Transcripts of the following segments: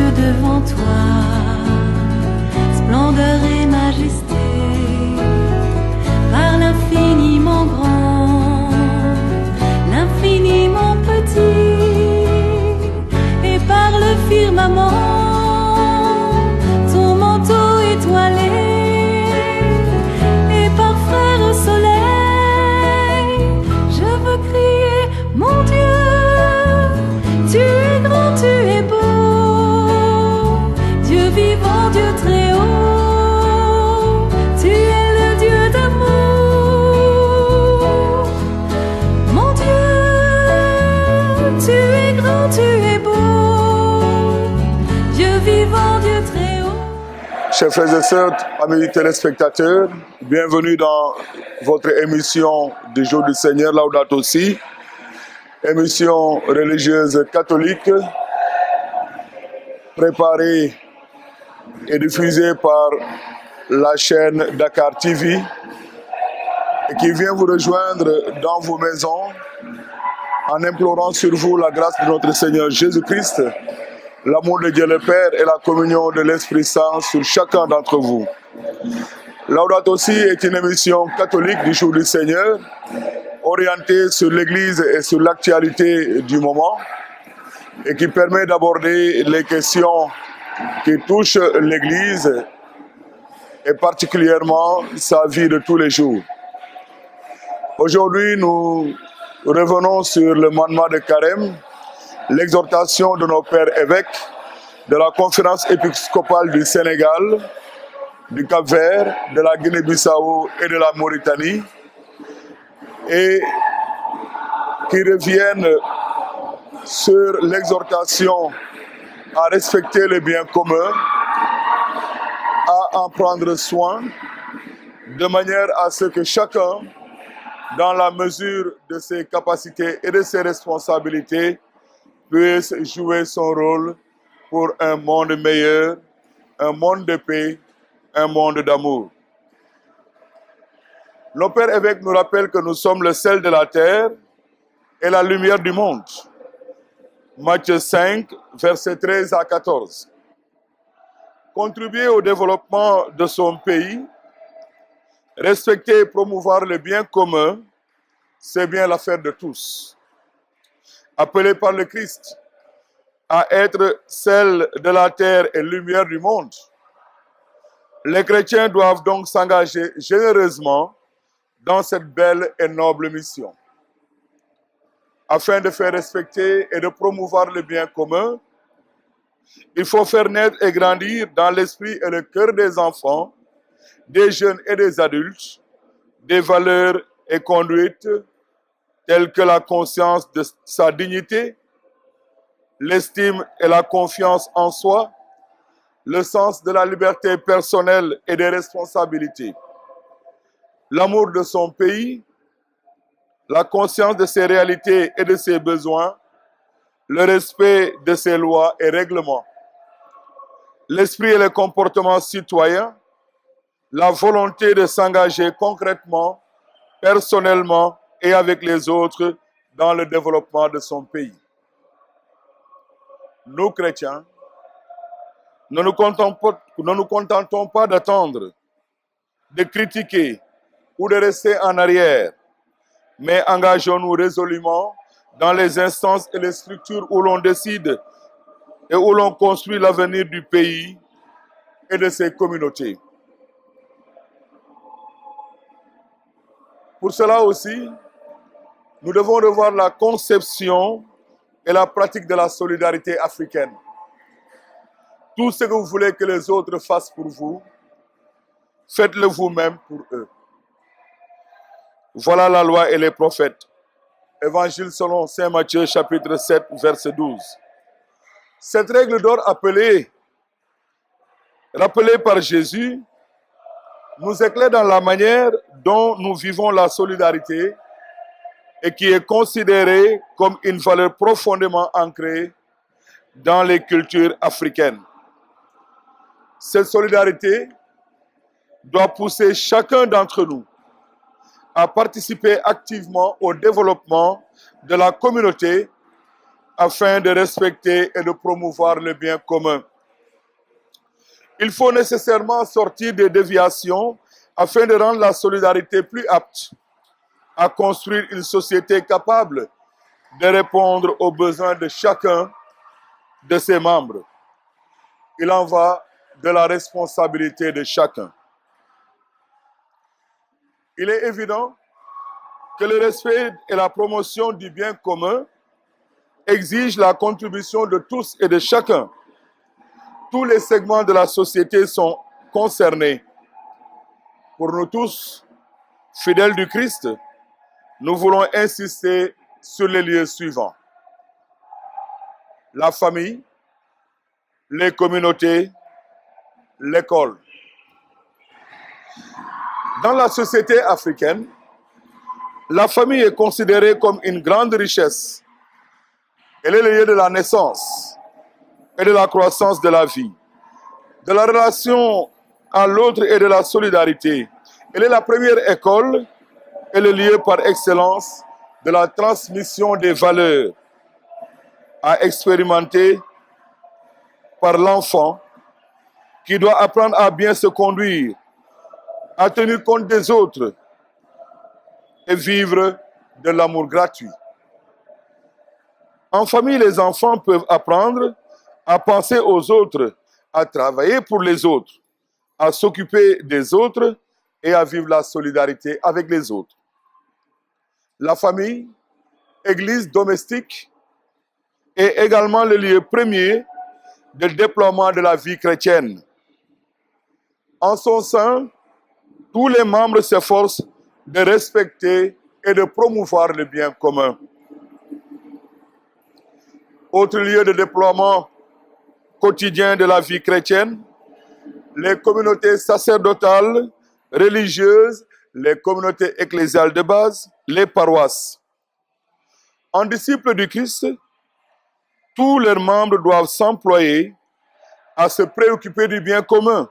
Dieu devant toi, splendeur et majesté, par l'infiniment grand, l'infiniment petit, et par le firmament, ton manteau étoilé, et par frère soleil, je veux crier, mon Dieu, tu es grand, tu es beau, Dieu vivant, Dieu très haut, tu es le Dieu d'amour. Mon Dieu, tu es grand, tu es beau, Dieu vivant, Dieu très haut. Chers frères et sœurs, amis téléspectateurs, bienvenue dans votre émission du Jour du Seigneur, Laudato Si, émission religieuse catholique, préparée et diffusée par la chaîne Dakar TV, et qui vient vous rejoindre dans vos maisons en implorant sur vous la grâce de notre Seigneur Jésus-Christ, l'amour de Dieu le Père et la communion de l'Esprit Saint sur chacun d'entre vous. Laudato Si est une émission catholique du Jour du Seigneur, orientée sur l'Église et sur l'actualité du moment, et qui permet d'aborder les questions qui touchent l'Église et particulièrement sa vie de tous les jours. Aujourd'hui, nous revenons sur le mandement de Carême, l'exhortation de nos pères évêques de la conférence épiscopale du Sénégal, du Cap-Vert, de la Guinée-Bissau et de la Mauritanie, et qui reviennent sur l'exhortation à respecter le bien commun, à en prendre soin, de manière à ce que chacun, dans la mesure de ses capacités et de ses responsabilités, puisse jouer son rôle pour un monde meilleur, un monde de paix, un monde d'amour. Nos pères évêques nous rappellent que nous sommes le sel de la terre et la lumière du monde. Matthieu 5, versets 13 à 14. Contribuer au développement de son pays, respecter et promouvoir le bien commun, c'est bien l'affaire de tous. Appelés par le Christ à être sel de la terre et lumière du monde, les chrétiens doivent donc s'engager généreusement dans cette belle et noble mission. Afin de faire respecter et de promouvoir le bien commun, il faut faire naître et grandir dans l'esprit et le cœur des enfants, des jeunes et des adultes, des valeurs et conduites telles que la conscience de sa dignité, l'estime et la confiance en soi, le sens de la liberté personnelle et des responsabilités, l'amour de son pays, la conscience de ses réalités et de ses besoins, le respect de ses lois et règlements, l'esprit et le comportement citoyen, la volonté de s'engager concrètement, personnellement et avec les autres dans le développement de son pays. Nous, chrétiens, ne nous contentons pas d'attendre, de critiquer ou de rester en arrière, mais engageons-nous résolument dans les instances et les structures où l'on décide et où l'on construit l'avenir du pays et de ses communautés. Pour cela aussi, nous devons revoir la conception et la pratique de la solidarité africaine. Tout ce que vous voulez que les autres fassent pour vous, faites-le vous-même pour eux. Voilà la loi et les prophètes. Évangile selon saint Matthieu, chapitre 7, verset 12. Cette règle d'or rappelée par Jésus nous éclaire dans la manière dont nous vivons la solidarité et qui est considérée comme une valeur profondément ancrée dans les cultures africaines. Cette solidarité doit pousser chacun d'entre nous à participer activement au développement de la communauté afin de respecter et de promouvoir le bien commun. Il faut nécessairement sortir des déviations afin de rendre la solidarité plus apte à construire une société capable de répondre aux besoins de chacun de ses membres. Il en va de la responsabilité de chacun. Il est évident que le respect et la promotion du bien commun exigent la contribution de tous et de chacun. Tous les segments de la société sont concernés. Pour nous tous, fidèles du Christ, nous voulons insister sur les lieux suivants: la famille, les communautés, l'école. Dans la société africaine, la famille est considérée comme une grande richesse. Elle est le lieu de la naissance et de la croissance de la vie, de la relation à l'autre et de la solidarité. Elle est la première école et le lieu par excellence de la transmission des valeurs à expérimenter par l'enfant qui doit apprendre à bien se conduire, à tenir compte des autres et vivre de l'amour gratuit. En famille, les enfants peuvent apprendre à penser aux autres, à travailler pour les autres, à s'occuper des autres et à vivre la solidarité avec les autres. La famille, église domestique, est également le lieu premier de déploiement de la vie chrétienne. En son sein, tous les membres s'efforcent de respecter et de promouvoir le bien commun. Autre lieu de déploiement quotidien de la vie chrétienne, les communautés sacerdotales, religieuses, les communautés ecclésiales de base, les paroisses. En disciples du Christ, tous leurs membres doivent s'employer à se préoccuper du bien commun,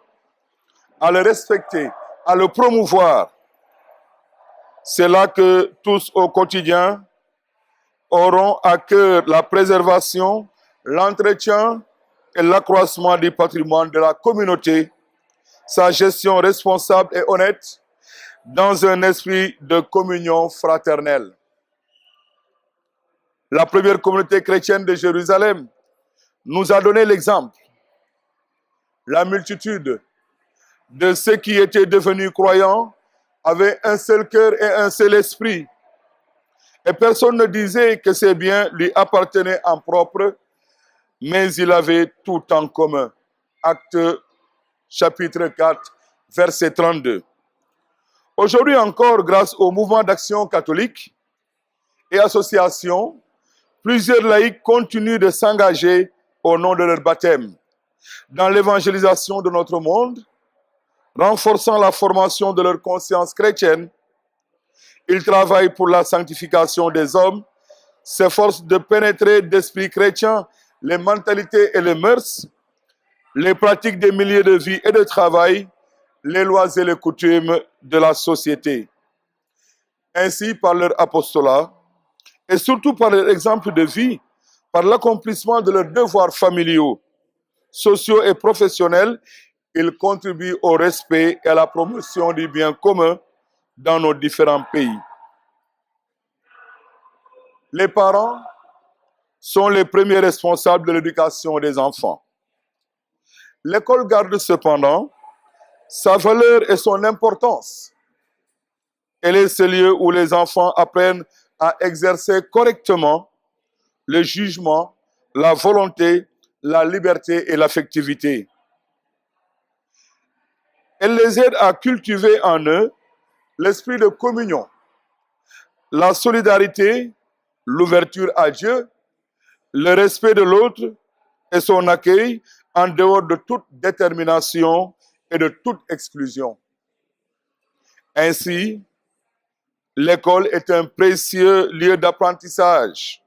à le respecter, à le promouvoir. C'est là que tous au quotidien auront à cœur la préservation, l'entretien et l'accroissement du patrimoine de la communauté, sa gestion responsable et honnête dans un esprit de communion fraternelle. La première communauté chrétienne de Jérusalem nous a donné l'exemple. La multitude de ceux qui étaient devenus croyants avaient un seul cœur et un seul esprit. Et personne ne disait que ses biens lui appartenaient en propre, mais il avait tout en commun. Actes chapitre 4, verset 32. Aujourd'hui encore, grâce au mouvement d'action catholique et associations, plusieurs laïcs continuent de s'engager au nom de leur baptême dans l'évangélisation de notre monde, renforçant la formation de leur conscience chrétienne. Ils travaillent pour la sanctification des hommes, s'efforcent de pénétrer d'esprit chrétien les mentalités et les mœurs, les pratiques des milieux de vie et de travail, les lois et les coutumes de la société. Ainsi, par leur apostolat, et surtout par leur exemple de vie, par l'accomplissement de leurs devoirs familiaux, sociaux et professionnels, ils contribuent au respect et à la promotion du bien commun dans nos différents pays. Les parents sont les premiers responsables de l'éducation des enfants. L'école garde cependant sa valeur et son importance. Elle est ce lieu où les enfants apprennent à exercer correctement le jugement, la volonté, la liberté et l'affectivité. Elle les aide à cultiver en eux l'esprit de communion, la solidarité, l'ouverture à Dieu, le respect de l'autre et son accueil en dehors de toute détermination et de toute exclusion. Ainsi, l'école est un précieux lieu d'apprentissage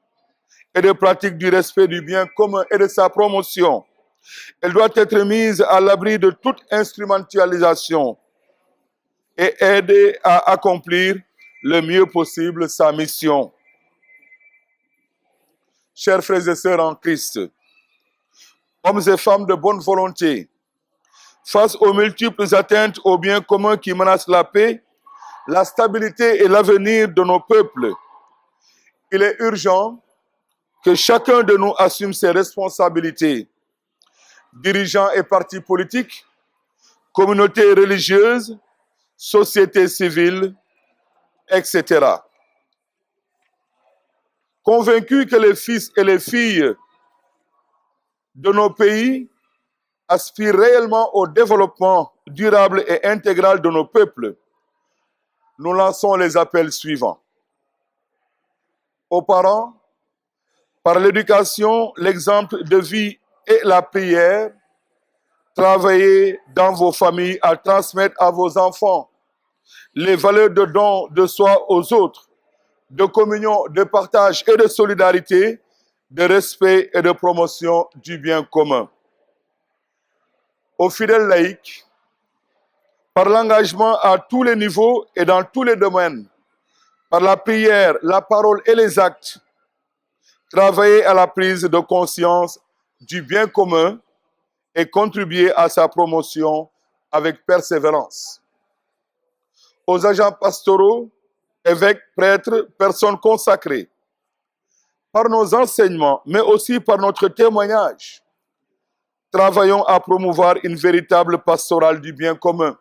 et de pratique du respect du bien commun et de sa promotion. Elle doit être mise à l'abri de toute instrumentalisation et aider à accomplir le mieux possible sa mission. Chers frères et sœurs en Christ, hommes et femmes de bonne volonté, Face aux multiples atteintes aux biens communs qui menacent la paix, la stabilité et l'avenir de nos peuples, il est urgent que chacun de nous assume ses responsabilités. Dirigeants et partis politiques, communautés religieuses, sociétés civiles, etc. Convaincus que les fils et les filles de nos pays aspirent réellement au développement durable et intégral de nos peuples, nous lançons les appels suivants. Aux parents, par l'éducation, l'exemple de vie et la prière, travaillez dans vos familles à transmettre à vos enfants les valeurs de don de soi aux autres, de communion, de partage et de solidarité, de respect et de promotion du bien commun. Aux fidèles laïcs, par l'engagement à tous les niveaux et dans tous les domaines, par la prière, la parole et les actes, travaillez à la prise de conscience du bien commun et contribuez à sa promotion avec persévérance. Aux agents pastoraux, évêques, prêtres, personnes consacrées, par nos enseignements, mais aussi par notre témoignage, travaillons à promouvoir une véritable pastorale du bien commun.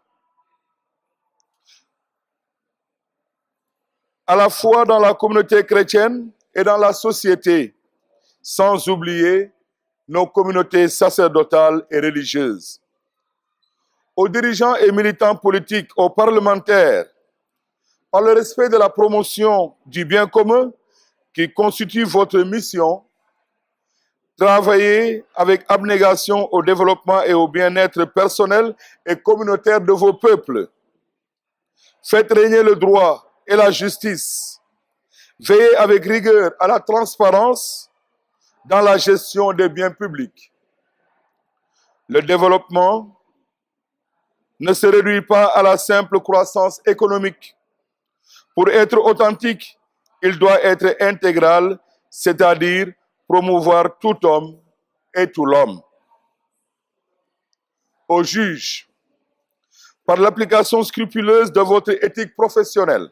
À la fois dans la communauté chrétienne et dans la société, sans oublier nos communautés sacerdotales et religieuses. Aux dirigeants et militants politiques, aux parlementaires, par le respect de la promotion du bien commun qui constitue votre mission, travaillez avec abnégation au développement et au bien-être personnel et communautaire de vos peuples. Faites régner le droit et la justice. Veillez avec rigueur à la transparence dans la gestion des biens publics. Le développement ne se réduit pas à la simple croissance économique. Pour être authentique, il doit être intégral, c'est-à-dire promouvoir tout homme et tout l'homme. Aux juges, par l'application scrupuleuse de votre éthique professionnelle,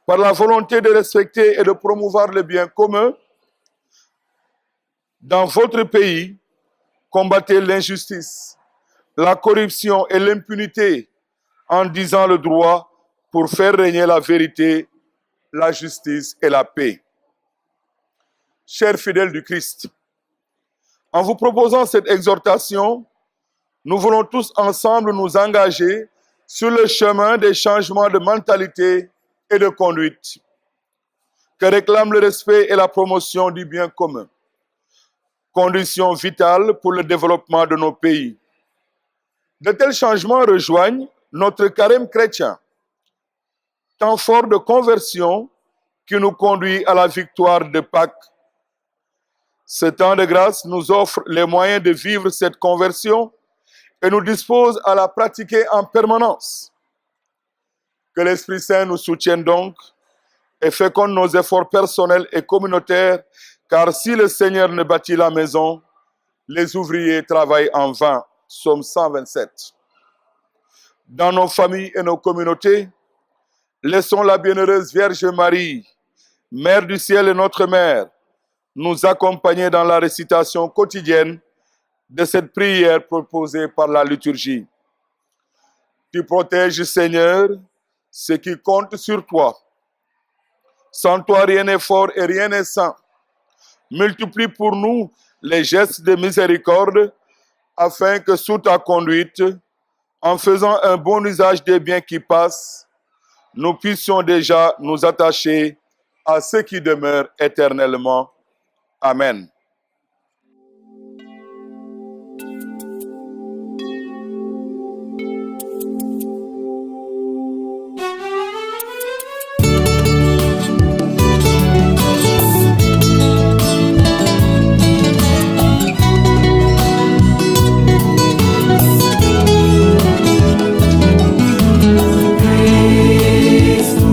par la volonté de respecter et de promouvoir le bien commun, dans votre pays, combattez l'injustice, la corruption et l'impunité en disant le droit pour faire régner la vérité, la justice et la paix. Chers fidèles du Christ, en vous proposant cette exhortation, nous voulons tous ensemble nous engager sur le chemin des changements de mentalité et de conduite que réclame le respect et la promotion du bien commun, condition vitale pour le développement de nos pays. De tels changements rejoignent notre carême chrétien, temps fort de conversion qui nous conduit à la victoire de Pâques. Ce temps de grâce nous offre les moyens de vivre cette conversion et nous dispose à la pratiquer en permanence. Que l'Esprit Saint nous soutienne donc et féconde nos efforts personnels et communautaires, car si le Seigneur ne bâtit la maison, les ouvriers travaillent en vain. Psaume 127. Dans nos familles et nos communautés, laissons la bienheureuse Vierge Marie, Mère du ciel et notre Mère, nous accompagner dans la récitation quotidienne de cette prière proposée par la liturgie. Tu protèges, Seigneur, ce qui compte sur toi. Sans toi, rien n'est fort et rien n'est saint. Multiplie pour nous les gestes de miséricorde, afin que sous ta conduite, en faisant un bon usage des biens qui passent, nous puissions déjà nous attacher à ce qui demeure éternellement. Amen. Christus,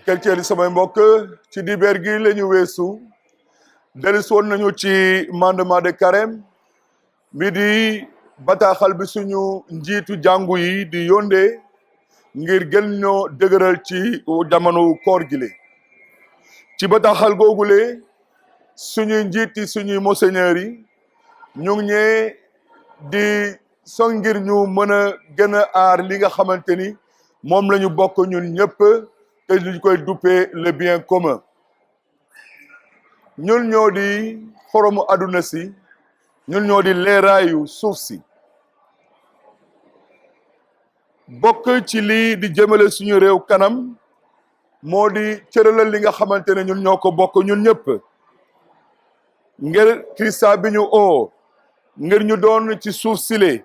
chrétien yi samay mbokk ci dibeer gi la ñu weesu dellusi woon nañu ci mandement de carême bi di bataaxal bi suñu njiitu jàngu yi di yóndee ngir gën ñoo dëgëral ci jamono koor gi le ci bataaxal googule suñuy njiiti suñuy monseigneur yi ñu ngi ñee di son ngir ñu mën a gën a aar li nga xamante ni moom la ñu bokk ñun ñëpp te ñu koy duppee le bien commun ñun ñoo di xoromu àdduna si ñun ñoo di leeraayu suuf si bokk ci lii di jëmale suñu réew kanam moo di cëralal li nga xamante ne ñun ñoo ko bokk ñun ñëpp ngir Krista bi ñu oo ngir ñu doon ci suuf sile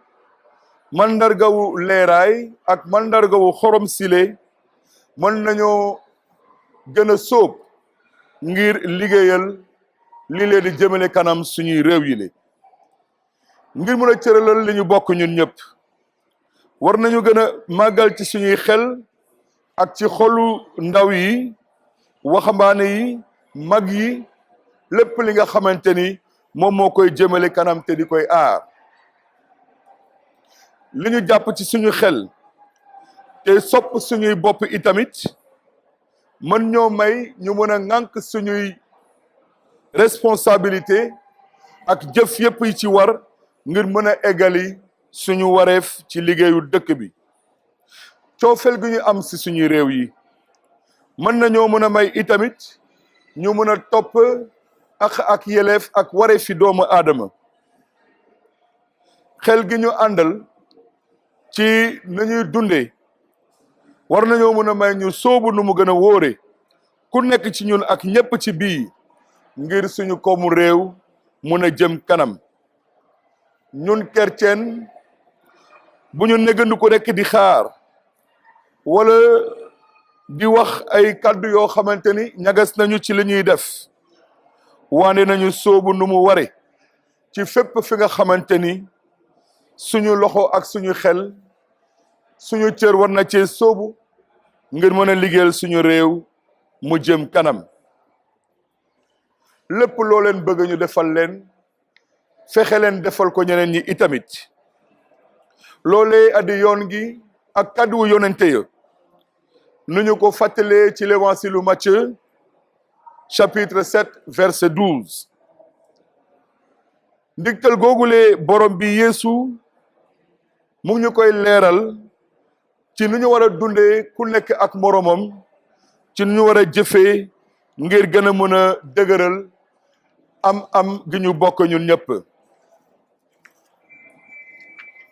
mandargawu leeraay ak mandargawu xorom sile mën nañoo gën a sóob ngir liggéeyal li leen di jëmale kanam suñuy réew yi le ngir mën a cëralal li ñu bokk ñun ñëpp war nañu gën a màggal ci suñuy xel ak ci xolu ndaw yi waxambaane yi mag yi lépp li nga xamante ni moom moo koy jëmale kanam te di koy aar li ñu jàpp ci suñu xel te sopp suñuy bopp itamit mën ñoo may ñu mën a ŋànk suñuy responsabilité ak jëf yépp yi ci war ngir mën a eggali suñu wareef ci liggéeyu dëkk bi coofel gi ñu am si suñu réew yi mën nañoo mën a may itamit ñu mën a topp ak yeleef ak wareefi doomu aadama xel gi ñu àndal ci nañuy dundee war nañoo mën a may ñu sóobu nu mu gën a wóore ku nekk ci ñun ak ñépp ci bii ngir suñu koomu réew mun a jëm kanam ñun chrétien bu ñu négandiku rekk di xaar wala di wax ay kàddu yoo xamante ni ñagas nañu ci li ñuy def waane nañu sóobu nu mu ware ci fépp fi nga xamante ni suñu loxo ak suñu xel suñu cër war na cee sóobu ngir mën a liggéeyal suñu réew mu jëm kanam lépp loo leen bëgg ñu defal leen fexe leen defal ko ñeneen ñi itamit loolee addi yoon gi ak kàddu yonente ya nu ñu ko fàttalee ci l'évangile Matthieu chapitre 7 verset 12 ndigtal googule borom bi Yeesu mu ngi ñu koy leeral ci nu ñu war a dundee ku nekk ak moromam ci nu ñu war a jëfee ngir gën a mën a dëgëral am gi ñu bokk ñun ñëpp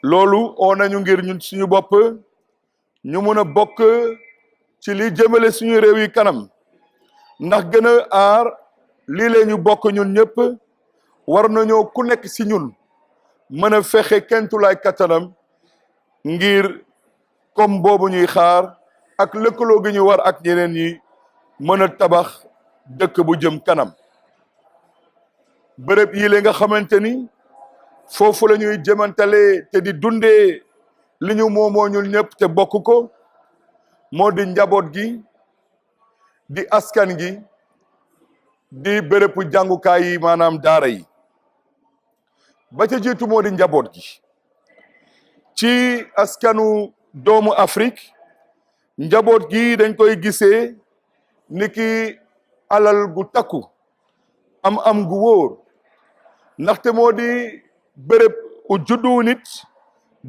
loolu oo nañu ngir ñun suñu bopp ñu mën a bokk ci li jëmale suñu réew yi kanam ndax gën a aar lii lee ñu bokk ñun ñëpp war nañoo ku nekk si ñun mën a fexe kentulaay kattanam ngir comme boobu ñuy xaar ak lëkkaloo gi ñu war ak ñeneen ñi mën a tabax dëkk bu jëm kanam bërëb yi lee nga xamante ni foofu la ñuy jëmantale te di dundee li ñu moomoo ñun ñëpp te bokk ko moo di njaboot gi di askan gi di bërëbu jàngukaay yi maanaam daara yi ba ca jiitu moo di njaboot gi ci askanu doomu Afrique njaboot gi dañ koy gisee niki alal gu takku am gu wóor ndaxte moo di bërëb u juddu nit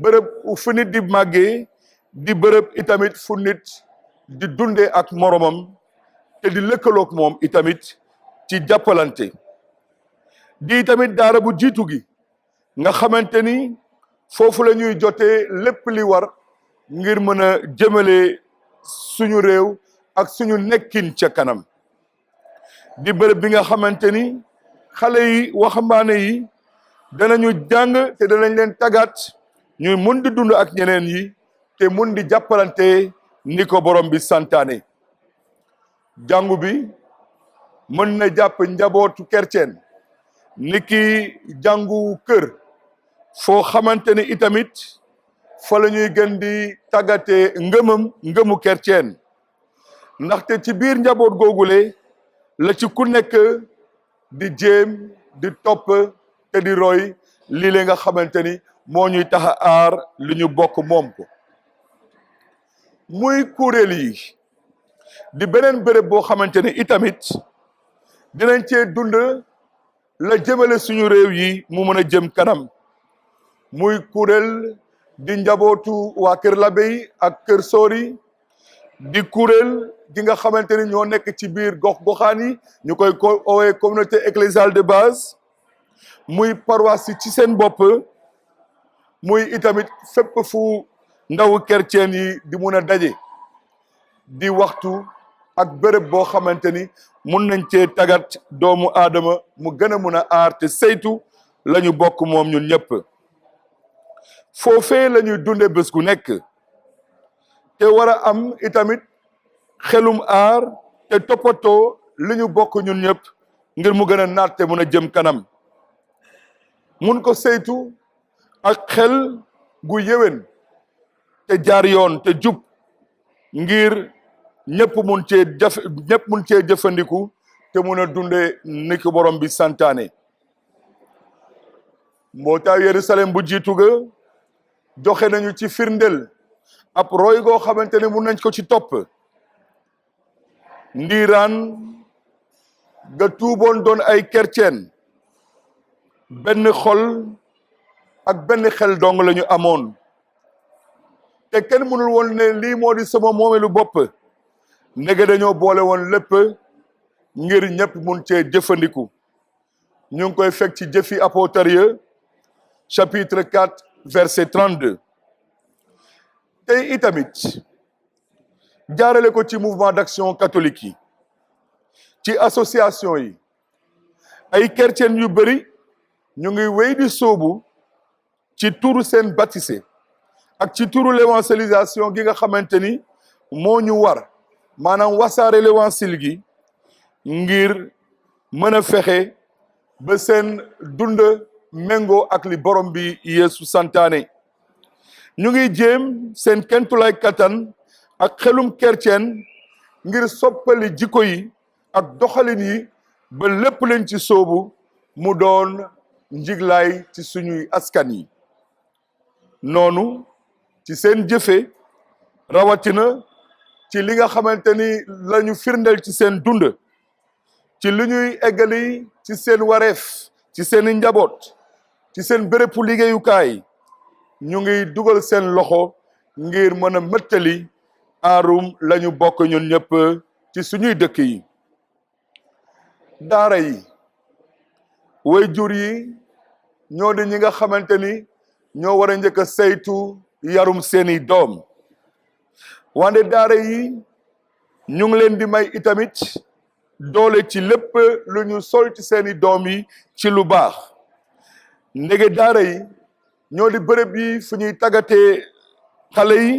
bërëb u fu nit di màggee di bërëb itamit fu nit di dundee ak moromam te di lëkkaloog moom itamit ci jàppalante di itamit daara bu jiitu gi nga xamante ni foofu la ñuy jotee lépp li war ngir mën a jëmale suñu réew ak suñu nekkin ca kanam di bërëb bi nga xamante ni xale yi waxambaane yi danañu jàng te danañ leen tàggat ñuy mun di dund ak ñeneen yi te mun di jàppalante ni ko borom bi santaane jàngu bi mën na jàpp njabootu chrétien ni ki jàngu kër foo xamante ni itamit fa la ñuy gën di tàggatee ngëmu chrétien ndaxte ci biir njaboot googule la ci ku nekk di jéem di topp te di roy lii la nga xamante ni moo ñuy tax a aar li ñu bokk moom ko muy kuréel yi di beneen béréb boo xamante ni itamit dinañ cee dund la jëmale suñu réew yi mu mën a jëm kanam muy kuréel di njabootu waa Kër Labe yi ak Kër Soori di kuréel gi nga xamante ni ñoo nekk ci biir gox-goxaan yi ñu koy oowee communauté ecclésiale de base muy paroisse yi ci seen bopp muy itamit fépp fu ndawu chrétien yi di mun a daje di waxtu ak béréb boo xamante ni mun nañ cee tagat doomu aadama mu gën a mun a aar te saytu la ñu bokk moom ñun ñëpp foofee la ñuy dunde bés gu nekk te war a am itamit xelum aar te toppatoo li ñu bokk ñun ñëpp ngir mu gën a naat te mun a jëm kanam mun ko saytu ak xel gu yéwén te jaar yoon te jub ngir ñëpp mun cee jëfandiku te mun a dunde ni ko borom bi santaane mbootaayu Yerusalem bu jiitu ga joxe nañu ci firndel ab roy goo xamante ne mun nañ ko ci topp ndiiraan ga tuuboon doon ay chrétien benn xol ak benn xel dong la ñu amoon te kenn mënul woon ne lii moo di sama moomeelu bopp ndege dañoo boole woon lépp ngir ñëpp mun cee jëfandiku ñu ngi koy fekk ci jëfi apôtre ya chapitre 4 verset 32 tey itamit jaarale ko ci mouvement d'action catholique yi ci association yi ay chrétien yu bëri ñu ngi wéy di sóobu ci turu seen baptisé ak ci turu l'évangélisation gi nga xamante ni moo ñu war maanaam wasaare l'évangile gi ngir mën a fexe ba seen dund méngoo ak li borom bi Yeesu santaane ñu ngi jéem seen kentulay kattan ak xelum chrétien ngir soppali jikko yi ak doxalin yi ba lépp leen ci soobu mu doon njiglaay ci suñuy askan yi noonu ci seen jëfe rawatina ci li nga xamante ni lañu firndeel ci seen dund ci li ñuy eggali ci seen wareef ci seeni njaboot ci seen bérébu liggéeyukaay ñu ngi dugal seen loxo ngir mën a mëttali aarum lañu bokk ñun ñëpp ci suñuy dëkk yi daara yi waajur yi ñoo di ñi nga xamante ni ñoo war a njëkk a saytu yarum seeni doom wante daara yi ñu ngi leen di may itamit doole ci lépp lu ñu sol ci seeni doom yi ci lu baax ndege daara yi ñoo di bërëb yi fu ñuy tàggatee xale yi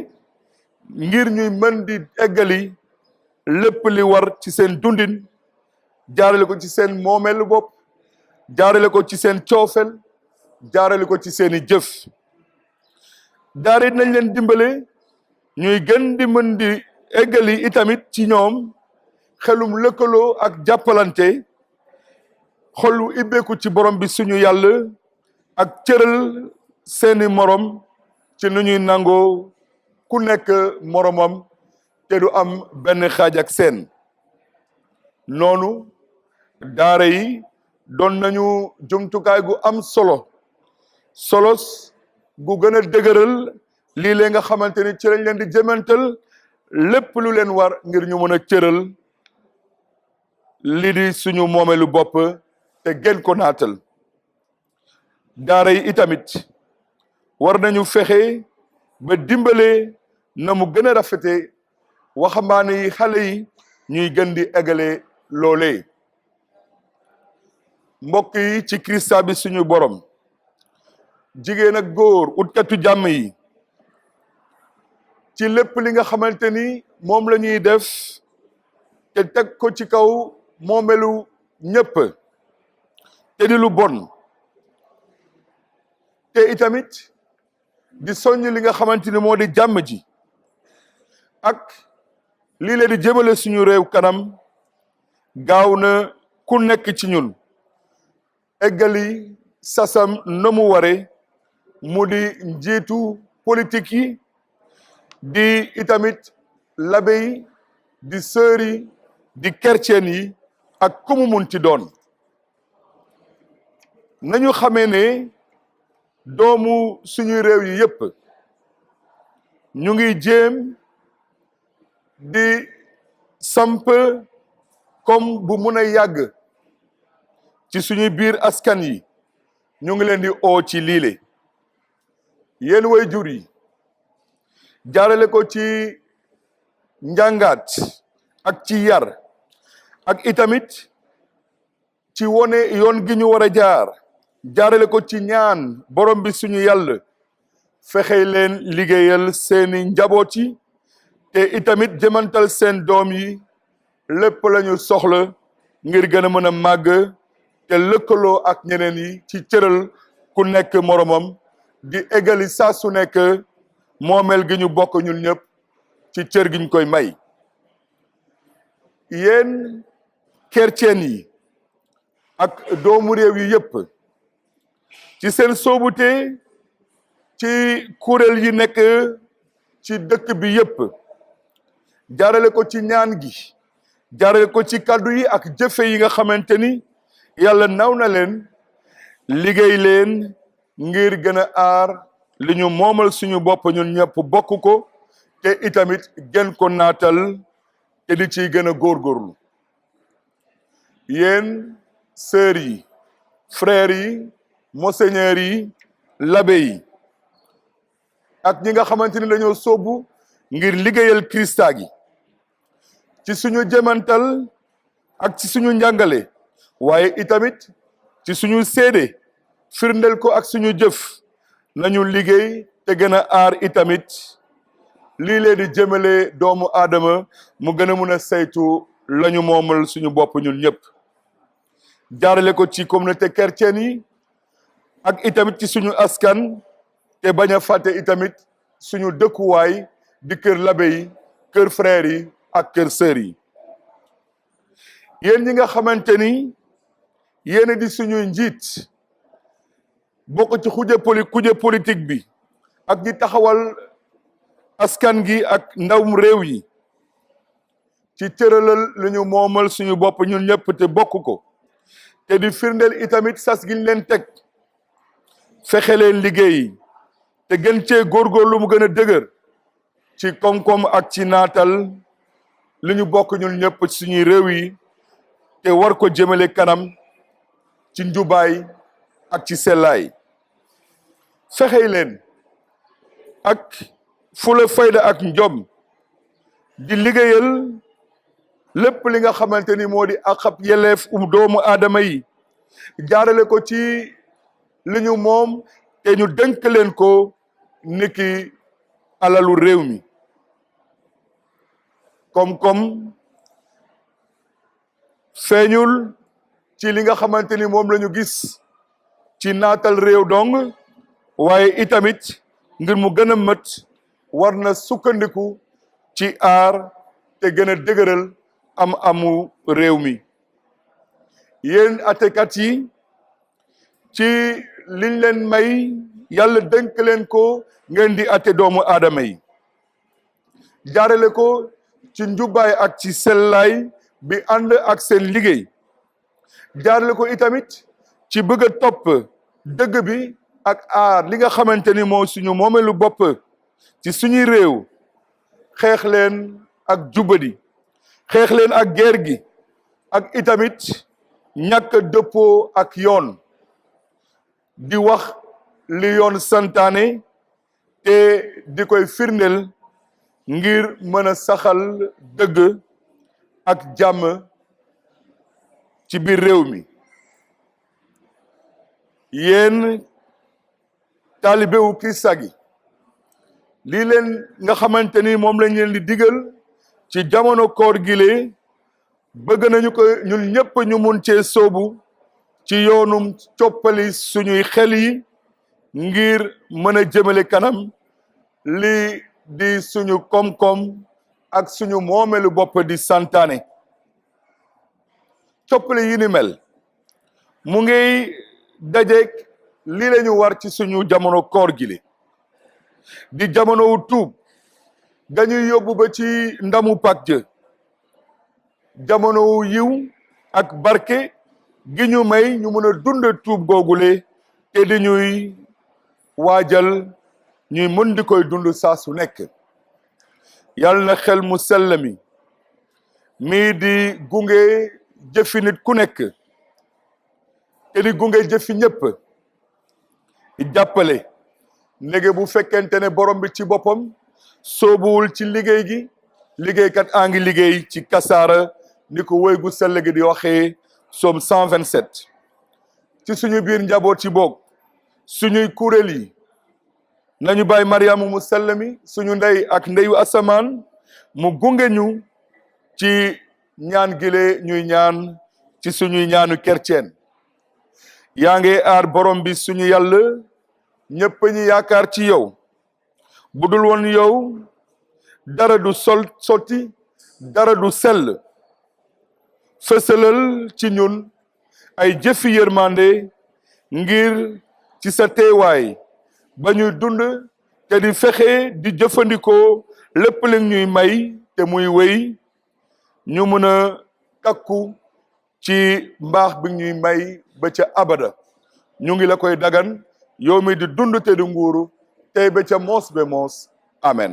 ngir ñuy mën di eggali lépp li war ci seen dundin jaarale ko ci seen moomeelu bopp jaarale ko ci seen coofel jaarale ko ci seeni jëf daara nañ leen dimbale ñuy gën di mën di eggali itamit ci ñoom xelum lëkkaloo ak jàppalante xolu ibbeeku ci borom bi suñu yàlla ak cëral seeni morom ci nu ñuy nangoo ku nekk moromam te du am benn xaaj ak seen noonu daara yi doon nañu jumtukaay gu am solos gu gën a dëgëral lii lee nga xamante ni ci lañ leen di jëmantal lépp lu leen war ngir ñu mën a cëral lii di suñu moomeelu bopp te gën ko naatal daara yi itamit war nañu fexe ba dimbale na mu gën a rafete waxambaane yi xale yi ñuy gën di eggale loolee mbokk yi ci Krista bi suñu borom jigéen ak góor utkatu jàmm yi ci lépp li nga xamante ni moom la ñuy def te teg ko ci kaw moomelu ñëpp te di lu bon te itamit di soññ li nga xamante ni moo di jàmm ji ak lii leen di jëmale suñu réew kanam gaaw na ku nekk ci ñun eggali sasam na mu ware mu di njiitu politique yi di itamit l'abbé yi di sœur yi di chrétien yi ak ku mu mun ci doon nañu xamee ne doomu suñu réew yi yépp ñu ngi jéem di samp comme bu mun a yàgg ci suñu biir askan yi ñu ngi leen di oo ci liile yéen way jur yi jaarale ko ci njàngaat ak ci yar ak itamit ci wone yoon gi ñu war a jaarale ko ci ñaan borom bi suñu yàlla fexe leen liggéeyal seeni njaboot yi te itamit jëmantal seen doom yi lépp lañu soxla ngir gën a mën a màgg te lëkkaloo ak ñeneen yi ci cëral ku nekk moromam di égali saa su nekk moomeel gi ñu bokk ñun ñëpp ci cër gi ñu koy may yéen chrétien yi ak doomu réew yi yëpp ci seen soobute ci kuréel yi nekk ci dëkk bi yëpp jaarale ko ci ñaan gi jaarale ko ci kàddu yi ak jëfe yi nga xamante ni yàlla naw na leen liggéey leen ngir gën a aar li ñu moomal suñu bopp ñun ñëpp bokk ko te itamit gën ko naatal te di ciy gën a góorgóorlu yéen sœurs yi frères yi monseigneurs yi l'abbé yi ak ñi nga xamante ni dañoo sóobu ngir liggéeyal Krista gi ci suñu jëmantal ak ci suñu njàngale waaye itamit ci suñu seede firndel ko ak suñu jëf nañu liggéey te gën a aar itamit lii leen di jëmale doomu aadama mu gën a mun a saytu lañu moomal suñu bopp ñun ñëpp jaarale ko ci communauté chrétienne yi ak itamit ci suñu askan te bañ a fàtte itamit suñu dëkkuwaay di kër l'abbé yi kër frères yi ak kër sœurs yi yéen ñi nga xamante ni yéen di suñuy njiit bokk ci kuje politique bi ak ñi taxawal askan gi ak ndawum réew yi ci tëralal lu ñu moomal suñu bopp ñun ñëpp te bokk ko te di firndeel itamit sas giñ leen teg fexe leen liggéey te gën cee góorgóorlu mu gën a dëgër ci koom-koom ak ci naatal li ñu bokk ñun ñëpp suñuy réew yi te war ko jëmale kanam ci njubaay ak ci sellaay fexey leen ak fula fayda ak njom di liggéeyal lépp li nga xamante ni moo di akab yelleef doomu aadama yi jaarale ko ci li ñu moom te ñu dénk leen ko niki alalu réew mi koom-koom feeñul ci li nga xamante ni moom la ñu gis ci naatal réew dong waaye itamit ngir mu gën a mët war na sukkandiku ci aar te gën a dëgëral amu réew mi yéen atekat yi ci liñ leen may yàlla dénk leen ko ngeen di ate doomu aadama yi jaarale ko ci njubaay ak ci sellaay bi ànd ak seen liggéey jaarale ko itamit ci bëgg a topp dëgg bi ak aar li nga xamante ni moo suñu moomeelu bopp ci suñuy réew xeex leen ak jubadi xeex leen ak guerre gi ak itamit ñàkk dëppoo ak yoon di wax li yoon santaane te di koy firndeel ngir mën a saxal dëgg ak jàmm ci biir réew mi yéen taalibewu Kirista gi lii leen nga xamante ni moom lañ leen di digal ci jamono koor gile bëgg nañu ko ñun ñëpp ñu mun cee soobu ci yoonum coppali suñuy xel yi ngir mën a jëmale kanam li di suñu koom-koom ak suñu moomeelu bopp di santaane coppale yi ni mel mu ngi dajeek lii la ñu war ci suñu jamono koor gi li di jamono wu tuub dañuy yóbbu ba ci ndamu Pâques jamono wu yiw ak barke gi ñu may ñu mën a dund tuub googule te di ñuy waajal ñuy mën di koy dund saa su nekk yàlla na xel mu sell mi mii di gunge jëfi nit ku nekk te di gunge jëfi ñëpp di jàppale ndege bu fekkente ne borom bi ci boppam soobuwul ci liggéey gi liggéeykat a ngi liggéey ci kasaara ni ko woy gu sell gi di waxee Psaume 127 ci suñu biir njaboot ci boog suñuy kuréel yi nañu bàyyi Mariama mu sell mi suñu ndey ak ndeyu asamaan mu gunge ñu ci ñaan gile ñuy ñaan ci suñuy ñaanu chrétien yaa ngi aar borom bi suñu yàlla ñëpp ñi yaakaar ci yow bu dul woon yow dara du sotti dara du sell fësalal ci ñun ay jëfi yërmande ngir ci sa teewaay ba ñuy dund te di fexe di jëfandikoo lépp li ñuy may te muy wéy ñu mën a takku ci mbaax bi ñuy may ba ca abada ñu ngi la koy dagan yow mi di dund te di nguuru tey ba ca moos be moos amen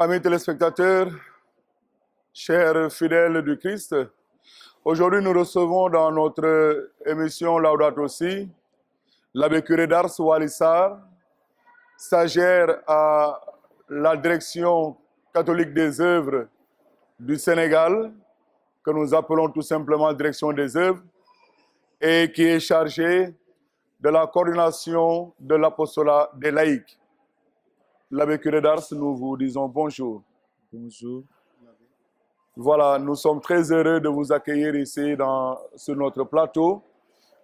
Amis téléspectateurs, chers fidèles du Christ, aujourd'hui nous recevons dans notre émission Laudato Si l'abbé curé d'Ars Waly Sarr, stagiaire à la direction catholique des œuvres du Sénégal, que nous appelons tout simplement direction des œuvres, et qui est chargé de la coordination de l'apostolat des laïcs. L'abbé curé d'Ars, nous vous disons bonjour. Bonjour. Voilà, nous sommes très heureux de vous accueillir ici sur notre plateau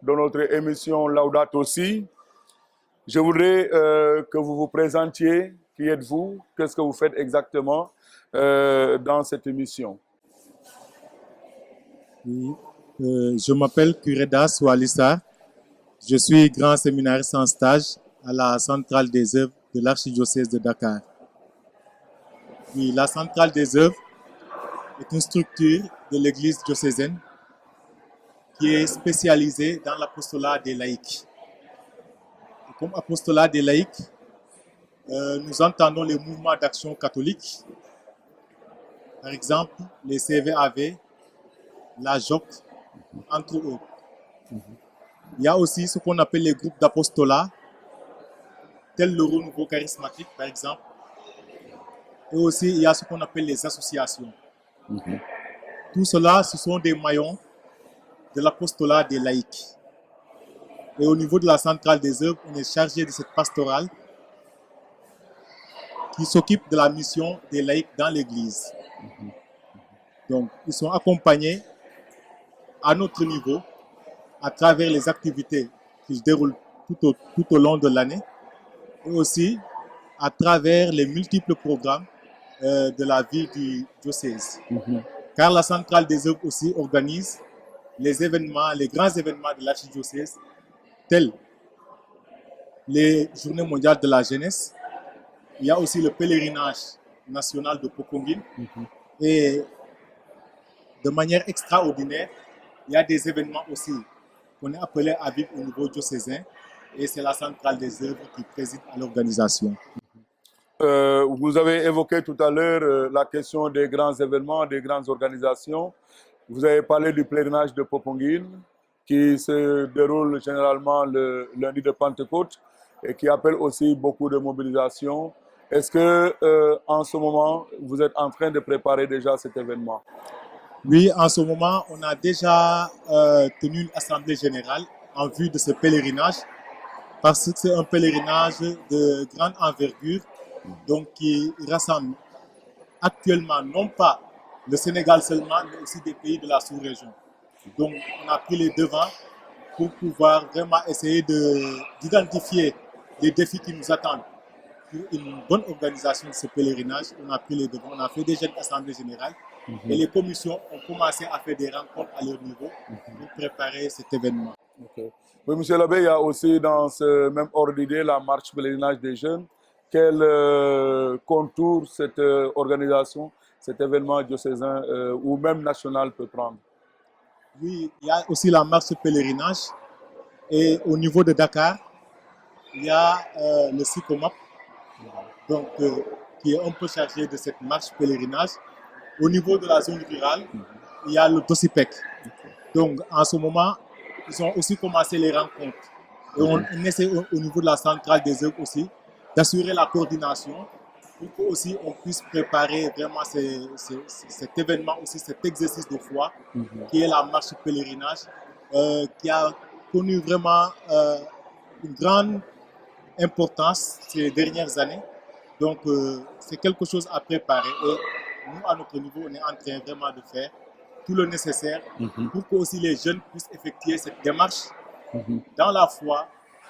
dans notre émission Laudato Si. Je voudrais que vous vous présentiez. Qui êtes-vous? Qu'est-ce que vous faites exactement dans cette émission? Oui, je m'appelle Kuredas Walissa. Je suis grand séminariste en stage à la Centrale des œuvres de l'Archidiocèse de Dakar. Oui, la Centrale des œuvres est une structure de l'Église diocésaine qui est spécialisée dans l'apostolat des laïcs. Et comme apostolat des laïcs, nous entendons les mouvements d'action catholiques, par exemple les CVAV, la JOC, entre autres. Il y a aussi ce qu'on appelle les groupes d'apostolat, tels le renouveau charismatique, par exemple. Et aussi, il y a ce qu'on appelle les associations. Tout cela, ce sont des maillons de l'apostolat des laïcs. Et au niveau de la centrale des œuvres, on est chargé de cette pastorale qui s'occupe de la mission des laïcs dans l'Église. Donc, ils sont accompagnés à notre niveau à travers les activités qui se déroulent tout au long de l'année et aussi à travers les multiples programmes de la vie du diocèse. Car la centrale des œuvres aussi organise les événements, les grands événements de l'archidiocèse, tels les Journées mondiales de la jeunesse. Il y a aussi le pèlerinage national de Popenguine. Et de manière extraordinaire, il y a des événements aussi qu'on est appelé à vivre au niveau diocésain. Et c'est la centrale des œuvres qui préside à l'organisation. Vous avez évoqué tout à l'heure la question des grands événements, des grandes organisations. Vous avez parlé du pèlerinage de Popenguine qui se déroule généralement le lundi de Pentecôte et qui appelle aussi beaucoup de mobilisation. Est-ce que en ce moment, vous êtes en train de préparer déjà cet événement? Oui, en ce moment, on a déjà tenu une assemblée générale en vue de ce pèlerinage parce que c'est un pèlerinage de grande envergure donc qui rassemble actuellement non pas le Sénégal seulement, mais aussi des pays de la sous-région. Donc, on a pris les devants pour pouvoir vraiment essayer d'identifier les défis qui nous attendent. Pour une bonne organisation de ce pèlerinage, on a pris les devants, on a fait déjà une assemblée générale et les commissions ont commencé à faire des rencontres à leur niveau pour préparer cet événement. Okay. Oui, M. l'abbé, il y a aussi dans ce même ordre d'idée la marche pèlerinage des jeunes. Quel contour cette organisation, cet événement diocésain ou même national peut prendre? Oui, il y a aussi la marche pèlerinage et au niveau de Dakar, il y a le SICOMAP donc, qui est un peu chargé de cette marche pèlerinage. Au niveau de la zone rurale, il y a le DOSIPEC. Donc en ce moment, ils ont aussi commencé les rencontres. Et on essaie au niveau de la centrale des œuvres aussi d'assurer la coordination pour qu'aussi on puisse préparer vraiment cet événement, aussi cet exercice de foi qui est la marche pèlerinage, qui a connu vraiment une grande importance ces dernières années. Donc c'est quelque chose à préparer et nous à notre niveau on est en train vraiment de faire tout le nécessaire pour que aussi les jeunes puissent effectuer cette démarche dans la foi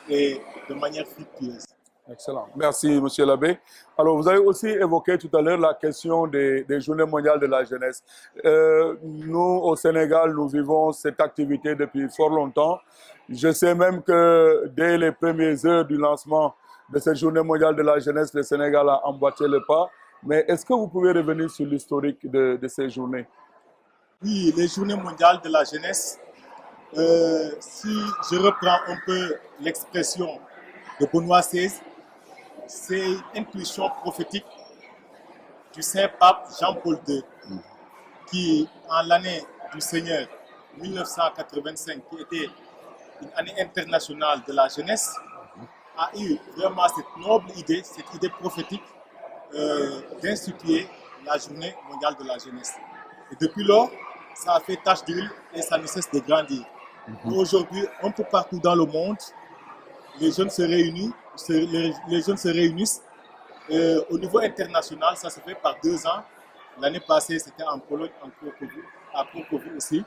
et de manière fructueuse. Excellent. Merci, M. l'abbé. Alors, vous avez aussi évoqué tout à l'heure la question des Journées mondiales de la jeunesse. Nous, au Sénégal, nous vivons cette activité depuis fort longtemps. Je sais même que dès les premières heures du lancement de cette Journée mondiale de la jeunesse, le Sénégal a emboîté le pas. Mais est-ce que vous pouvez revenir sur l'historique de ces journées? Oui, les Journées mondiales de la jeunesse, si je reprends un peu l'expression de Benoît XVI, c'est une intuition prophétique du Saint-Pape Jean-Paul II qui, en l'année du Seigneur 1985, qui était une année internationale de la jeunesse, a eu vraiment cette noble idée, cette idée prophétique d'instituer la Journée mondiale de la jeunesse. Et depuis lors, ça a fait tache d'huile et ça ne cesse de grandir. Aujourd'hui, un peu partout dans le monde, les jeunes se réunissent. Au niveau international, ça se fait par 2 ans. L'année passée, c'était en Pologne, à Cracovie aussi.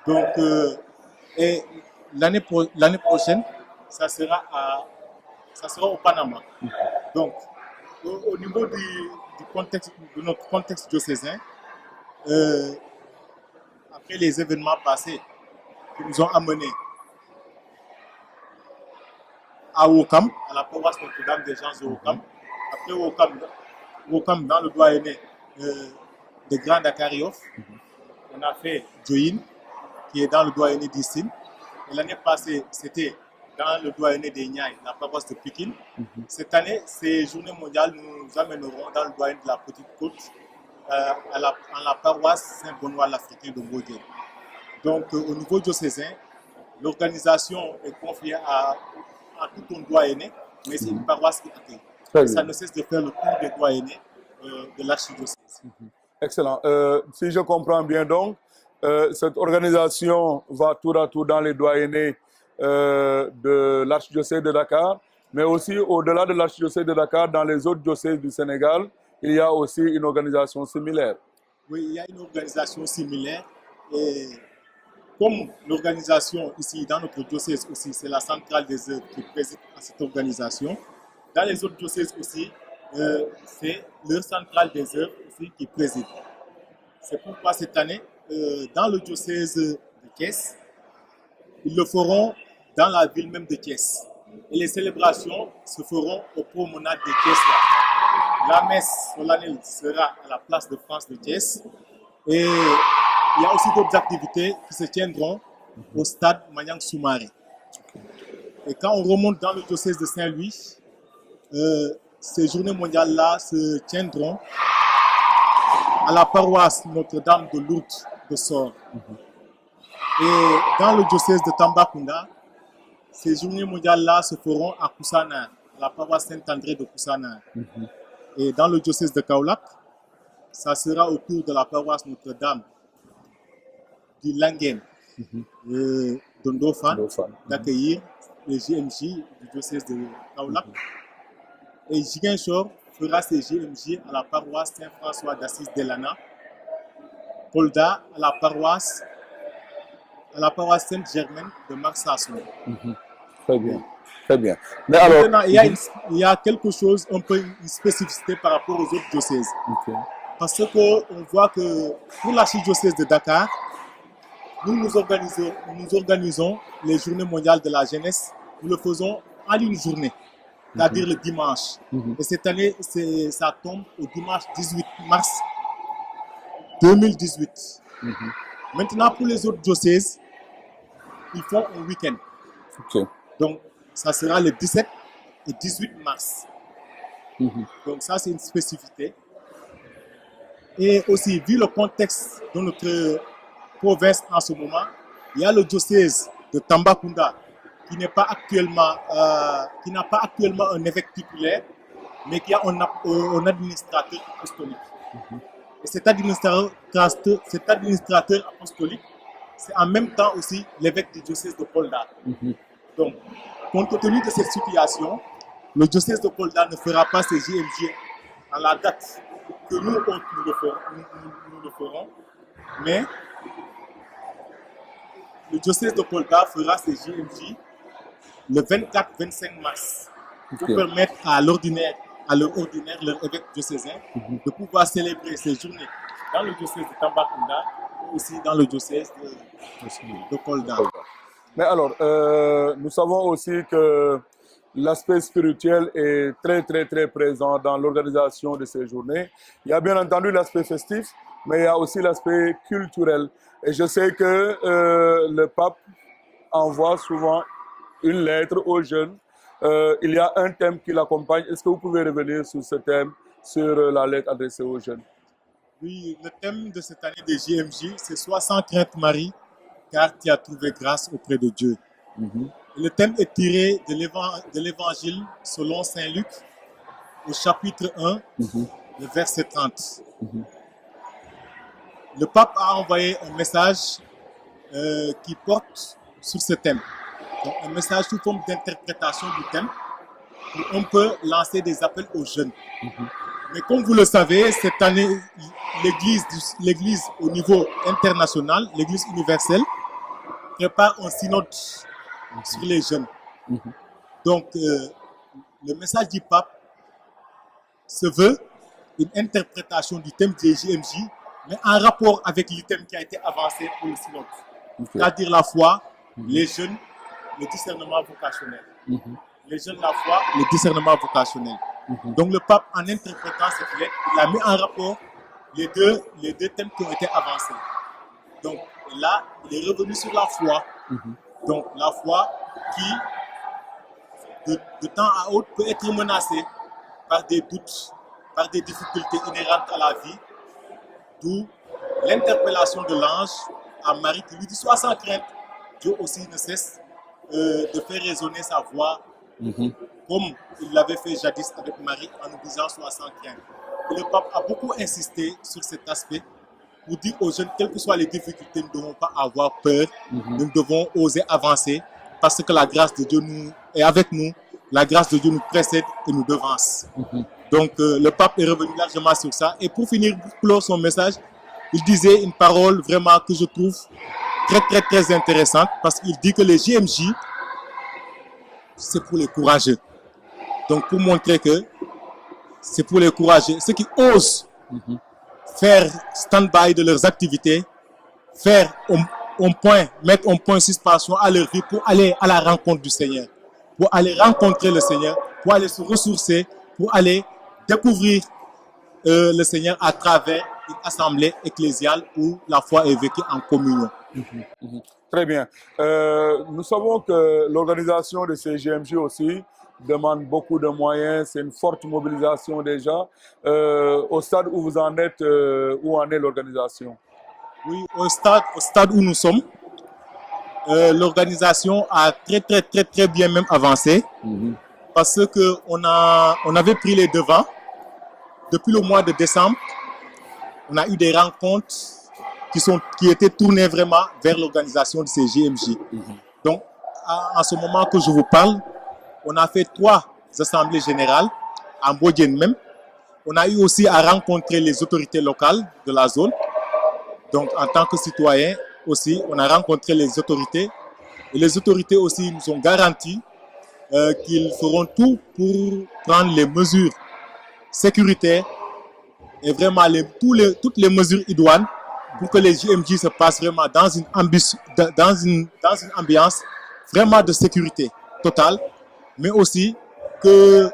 Donc, et l'année prochaine, ça sera au Panama. Donc, au niveau du contexte, de notre contexte diocésain, après les événements passés qui nous ont amenés à Ouakam, à la paroisse Notre-Dame des Gens de Ouakam. Après Ouakam, dans le doyenné de Grand Dakariof, on a fait Djoïne, qui est dans le doyenné d'Issine. Et l'année passée, c'était dans le doyenné des Niayes, la paroisse de Pékin. Cette année, ces journées mondiales nous amèneront dans le doyenné de la Petite Côte, en la paroisse Saint-Benoît l'Africain de Mbodiène. Donc, au niveau diocésain, l'organisation est confiée à tout ton doyenné, mais c'est une paroisse qui accueille. Ça ne cesse de faire le tour des doyennés de l'archidiocèse. Excellent. Si je comprends bien donc, cette organisation va tour à tour dans les doyennés de l'archidiocèse de Dakar, mais aussi au-delà de l'archidiocèse de Dakar, dans les autres diocèses du Sénégal, il y a aussi une organisation similaire. Oui, il y a une organisation similaire. Et comme l'organisation ici dans notre diocèse aussi, c'est la centrale des œuvres qui préside à cette organisation, dans les autres diocèses aussi, c'est leur centrale des œuvres aussi qui préside. C'est pourquoi cette année, dans le diocèse de Thiès, ils le feront dans la ville même de Thiès. Et les célébrations se feront aux promenades de Thiès. La messe solennelle sera à la place de France de Thiès. Et il y a aussi d'autres activités qui se tiendront au stade Maniang Soumaré. Et quand on remonte dans le diocèse de Saint-Louis, ces journées mondiales-là se tiendront à la paroisse Notre-Dame de Lourdes de Sor. Et dans le diocèse de Tambacounda, ces journées mondiales-là se feront à Koussanar, à la paroisse Saint-André de Koussanar. Et dans le diocèse de Kaolack, ça sera autour de la paroisse Notre-Dame du Langen et de Ndofane d'accueillir les JMJ du diocèse de Kaolack. Et Ziguinchor fera ses JMJ à la paroisse Saint-François d'Assise d'Elana, Kolda à la paroisse Sainte-Germaine de Marsasson. Très bien, très bien. Mais alors, maintenant, il y a quelque chose, un peu une spécificité par rapport aux autres diocèses. Parce qu'on voit que pour l'archidiocèse de Dakar, nous organisons les journées mondiales de la jeunesse. Nous le faisons en une journée, c'est-à-dire le dimanche. Et cette année, ça tombe au dimanche 18 mars 2018. Maintenant, pour les autres diocèses, ils font un week-end. Donc, ça sera le 17 et 18 mars. Donc, ça, c'est une spécificité. Et aussi, vu le contexte de notre province en ce moment, il y a le diocèse de Tambacounda qui n'a pas actuellement un évêque titulaire, mais qui a un administrateur apostolique. Et cet administrateur apostolique, c'est en même temps aussi l'évêque du diocèse de Kolda. Donc, compte tenu de cette situation, le diocèse de Kolda ne fera pas ses JMJ à la date que nous le ferons, mais le diocèse de Kolda fera ses JMJ le 24-25 mars pour permettre à leur ordinaire, leur évêque diocésain, de pouvoir célébrer ces journées dans le diocèse de Tambacounda et aussi dans le diocèse de Kolda. Mais alors, nous savons aussi que l'aspect spirituel est très présent dans l'organisation de ces journées. Il y a bien entendu l'aspect festif, mais il y a aussi l'aspect culturel. Et je sais que le pape envoie souvent une lettre aux jeunes. Il y a un thème qui l'accompagne. Est-ce que vous pouvez revenir sur ce thème, sur la lettre adressée aux jeunes? Oui, le thème de cette année des JMJ, c'est « Sois sans crainte Marie, car tu as trouvé grâce auprès de Dieu ». Le thème est tiré de l'évangile selon Saint Luc, au chapitre 1, le verset 30. Le pape a envoyé un message qui porte sur ce thème. Donc, un message sous forme d'interprétation du thème, où on peut lancer des appels aux jeunes. Mais comme vous le savez, cette année, l'Église au niveau international, l'Église universelle, prépare un synode sur les jeunes. Donc, le message du pape se veut une interprétation du thème des JMJ, mais en rapport avec l'item qui a été avancé pour le synode. C'est-à-dire la foi, les jeunes, le discernement vocationnel. Les jeunes, la foi, le discernement vocationnel. Donc le pape, en interprétant cette lettre, il a mis en rapport les deux thèmes qui ont été avancés. Donc là, il est revenu sur la foi. Donc la foi qui, de temps à autre, peut être menacée par des doutes, par des difficultés inhérentes à la vie, d'où l'interpellation de l'ange à Marie qui lui dit « Sois sans crainte ». Dieu aussi ne cesse de faire résonner sa voix, comme il l'avait fait jadis avec Marie en nous disant « Sois sans crainte ». Et le pape a beaucoup insisté sur cet aspect pour dire aux jeunes, quelles que soient les difficultés, nous ne devons pas avoir peur, nous devons oser avancer parce que la grâce de Dieu est avec nous, la grâce de Dieu nous précède et nous devance. Donc le pape est revenu largement sur ça. Et pour finir, pour clore son message, il disait une parole vraiment que je trouve très intéressante parce qu'il dit que les JMJ, c'est pour les courageux. Donc pour montrer que c'est pour les courageux, ceux qui osent faire stand-by de leurs activités, faire mettre un point de suspension à leur vie pour aller à la rencontre du Seigneur, pour aller rencontrer le Seigneur, pour aller se ressourcer, pour aller découvrir le Seigneur à travers une assemblée ecclésiale où la foi est vécue en communion. Très bien. Nous savons que l'organisation de ces GMJ aussi demande beaucoup de moyens. C'est une forte mobilisation déjà. Au stade où vous en êtes, où en est l'organisation? Oui, au stade où nous sommes, l'organisation a très bien même avancé parce qu'on avait pris les devants. Depuis le mois de décembre, on a eu des rencontres qui étaient tournées vraiment vers l'organisation de ces GMJ. Donc, en ce moment que je vous parle, on a fait 3 assemblées générales, en Mbodiène même. On a eu aussi à rencontrer les autorités locales de la zone. Donc, en tant que citoyen aussi, on a rencontré les autorités. Et les autorités aussi nous ont garanti qu'ils feront tout pour prendre les mesures sécuritaires et vraiment toutes les mesures idoines pour que les JMJ se passent vraiment dans une ambiance vraiment de sécurité totale, mais aussi que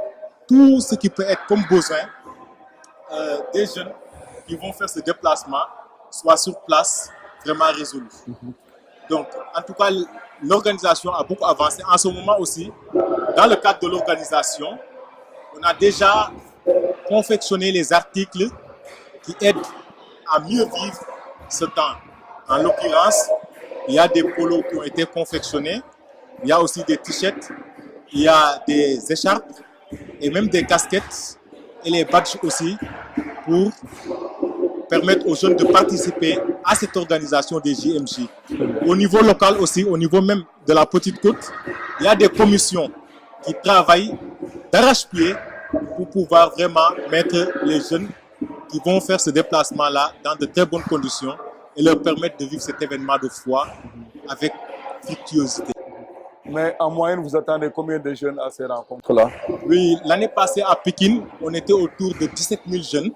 tout ce qui peut être comme besoin des jeunes qui vont faire ce déplacement soit sur place vraiment résolu. Donc, en tout cas, l'organisation a beaucoup avancé. En ce moment aussi, dans le cadre de l'organisation, on a déjà confectionné les articles qui aident à mieux vivre ce temps. En l'occurrence, il y a des polos qui ont été confectionnés, il y a aussi des t-shirts, il y a des écharpes et même des casquettes et les badges aussi pour permettre aux jeunes de participer à cette organisation des JMJ. Au niveau local aussi, au niveau même de la Petite Côte, il y a des commissions qui travaillent d'arrache-pied pour pouvoir vraiment mettre les jeunes qui vont faire ce déplacement-là dans de très bonnes conditions et leur permettre de vivre cet événement de foi avec fructuosité. Mais en moyenne, vous attendez combien de jeunes à ces rencontres-là? Oui, l'année passée à Pékin, on était autour de 17 000 jeunes.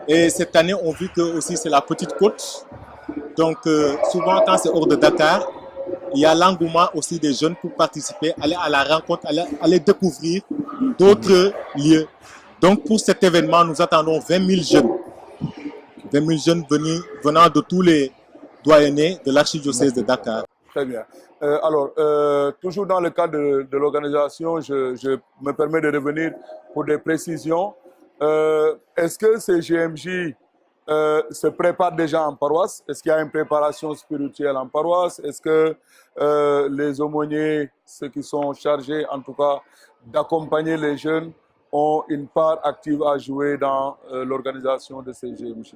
Et cette année, on vit que aussi c'est la Petite Côte. Donc souvent quand c'est hors de Dakar, il y a l'engouement aussi des jeunes pour participer, aller à la rencontre, aller découvrir d'autres lieux. Donc pour cet événement, nous attendons 20 000 jeunes. 20 000 jeunes venant de tous les doyennés de l'archidiocèse de Dakar. Très bien. Alors, toujours dans le cadre de l'organisation, je me permets de revenir pour des précisions. Est-ce que ces GMJ se préparent déjà en paroisse? Est-ce qu'il y a une préparation spirituelle en paroisse? Est-ce que les aumôniers, ceux qui sont chargés en tout cas d'accompagner les jeunes, ont une part active à jouer dans l'organisation de ces GMJ?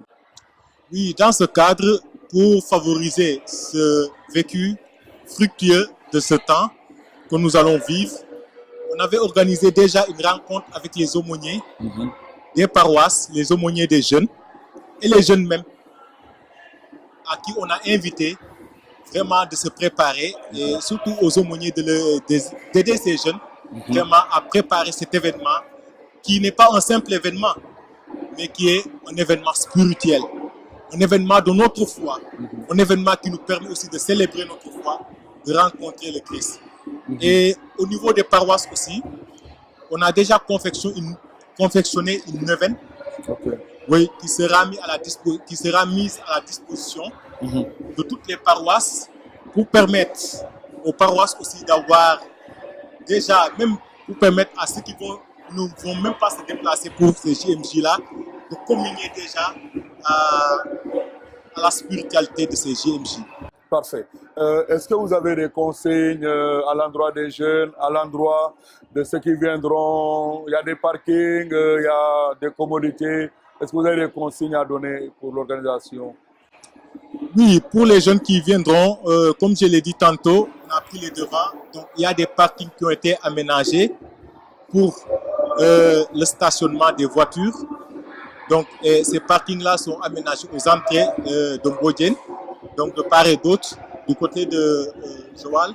Oui, dans ce cadre, pour favoriser ce vécu fructueux de ce temps que nous allons vivre, on avait organisé déjà une rencontre avec les aumôniers des paroisses, les aumôniers des jeunes et les jeunes même, à qui on a invité vraiment de se préparer et surtout aux aumôniers d'aider ces jeunes vraiment à préparer cet événement qui n'est pas un simple événement, mais qui est un événement spirituel, un événement de notre foi, un événement qui nous permet aussi de célébrer notre foi, de rencontrer le Christ. Et au niveau des paroisses aussi, on a déjà confectionné une neuvaine oui, qui sera mise à la disposition de toutes les paroisses pour permettre aux paroisses aussi d'avoir déjà, même pour permettre à ceux qui ne vont même pas se déplacer pour ces JMJ-là, de communier déjà à la spiritualité de ces JMJ. Parfait. Est-ce que vous avez des consignes à l'endroit des jeunes, à l'endroit de ceux qui viendront? Il y a des parkings, il y a des commodités. Est-ce que vous avez des consignes à donner pour l'organisation? Oui, pour les jeunes qui viendront, comme je l'ai dit tantôt, on a pris les devants. Donc, il y a des parkings qui ont été aménagés pour le stationnement des voitures. Donc, ces parkings-là sont aménagés aux entrées de Mbodjen, donc de part et d'autre, du côté de Joal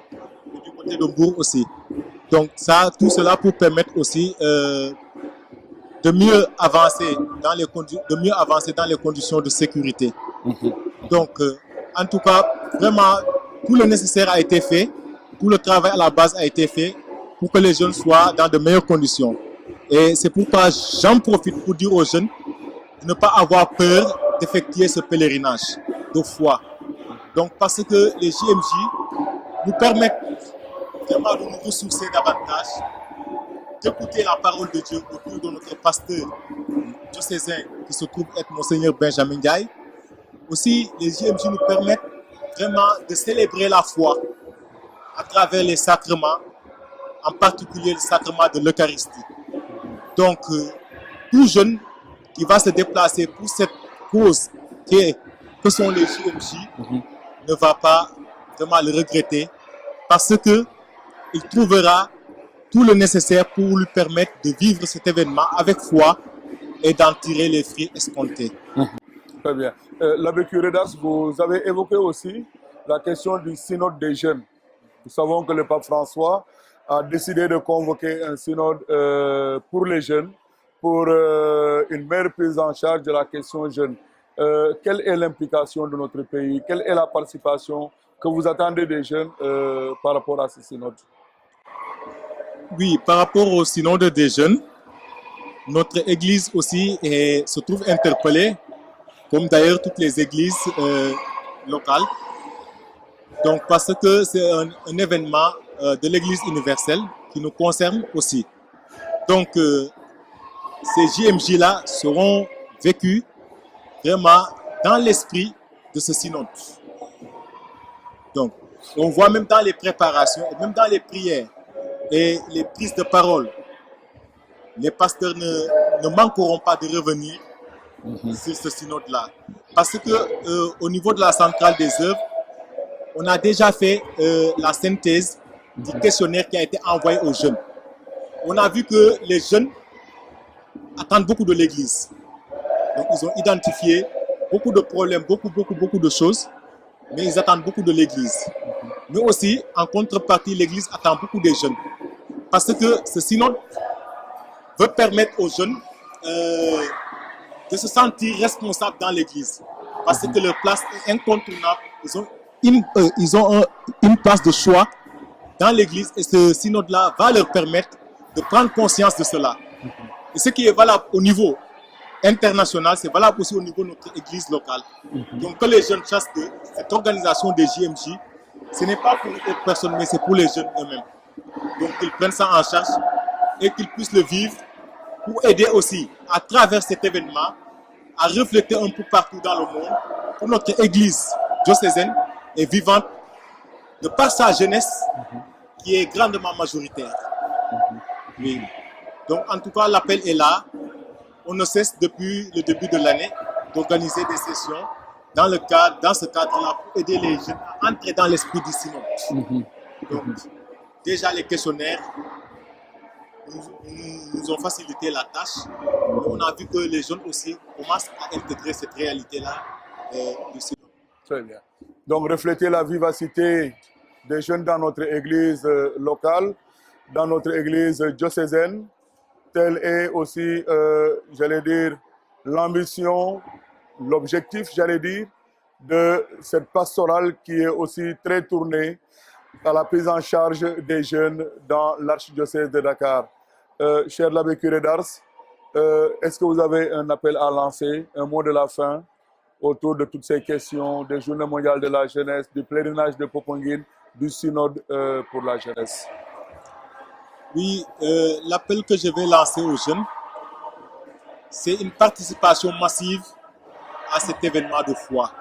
et du côté de Mbour aussi. Donc, ça, tout cela pour permettre aussi de mieux avancer dans les conditions de sécurité. Donc, en tout cas, vraiment, tout le nécessaire a été fait, tout le travail à la base a été fait pour que les jeunes soient dans de meilleures conditions. Et c'est pourquoi j'en profite pour dire aux jeunes de ne pas avoir peur d'effectuer ce pèlerinage de foi. Donc, parce que les JMJ nous permettent vraiment de nous ressourcer davantage, d'écouter la parole de Dieu autour de notre pasteur diocésain qui se trouve être Monseigneur Benjamin Ndiaye. Aussi, les JMJ nous permettent vraiment de célébrer la foi à travers les sacrements, en particulier le sacrement de l'Eucharistie. Donc, tout jeune qui va se déplacer pour cette cause que sont les JMJ ne va pas vraiment le regretter parce qu'il trouvera tout le nécessaire pour lui permettre de vivre cet événement avec foi et d'en tirer les fruits escomptés. Très bien. L'abbé Curedas, vous avez évoqué aussi la question du synode des jeunes. Nous savons que le pape François a décidé de convoquer un synode pour les jeunes, pour une meilleure prise en charge de la question jeune. Quelle est l'implication de notre pays? Quelle est la participation que vous attendez des jeunes par rapport à ce synode? Oui, par rapport au synode des jeunes, notre église aussi se trouve interpellée, comme d'ailleurs toutes les églises locales. Donc, parce que c'est un événement de l'église universelle qui nous concerne aussi. Donc, ces JMJ-là seront vécus vraiment dans l'esprit de ce synode. Donc, on voit même dans les préparations, et même dans les prières et les prises de parole, les pasteurs ne manqueront pas de revenir sur ce synode-là. Parce que au niveau de la centrale des œuvres, on a déjà fait la synthèse du questionnaire qui a été envoyé aux jeunes. On a vu que les jeunes attendent beaucoup de l'Église. Donc, ils ont identifié beaucoup de problèmes, beaucoup de choses, mais ils attendent beaucoup de l'Église. Mais aussi, en contrepartie, l'Église attend beaucoup des jeunes. Parce que ce synode veut permettre aux jeunes de se sentir responsables dans l'Église. Parce que leur place est incontournable. Ils ont une place de choix dans l'Église et ce synode-là va leur permettre de prendre conscience de cela. Et ce qui est valable au niveau international, c'est valable aussi au niveau de notre Église locale. Donc que les jeunes sachent que cette organisation des JMJ, ce n'est pas pour les autres personnes, mais c'est pour les jeunes eux-mêmes. Donc qu'ils prennent ça en charge et qu'ils puissent le vivre pour aider aussi, à travers cet événement, à refléter un peu partout dans le monde pour notre Église diocésaine et vivante de par sa jeunesse qui est grandement majoritaire. Oui. Donc en tout cas, l'appel est là. On ne cesse depuis le début de l'année d'organiser des sessions dans ce cadre-là pour aider les jeunes à entrer dans l'esprit du synode. Donc déjà les questionnaires nous ont facilité la tâche. On a vu que les jeunes aussi commencent à intégrer cette réalité-là du synode. Très bien. Donc refléter la vivacité des jeunes dans notre église locale, dans notre église diocésaine. Telle est aussi, j'allais dire, l'ambition, l'objectif, j'allais dire, de cette pastorale qui est aussi très tournée à la prise en charge des jeunes dans l'archidiocèse de Dakar. Cher l'abbé curé d'Ars, est-ce que vous avez un appel à lancer, un mot de la fin autour de toutes ces questions des Journées mondiales de la jeunesse, du pèlerinage de Popenguine, du synode pour la jeunesse? Oui, l'appel que je vais lancer aux jeunes, c'est une participation massive à cet événement de foi.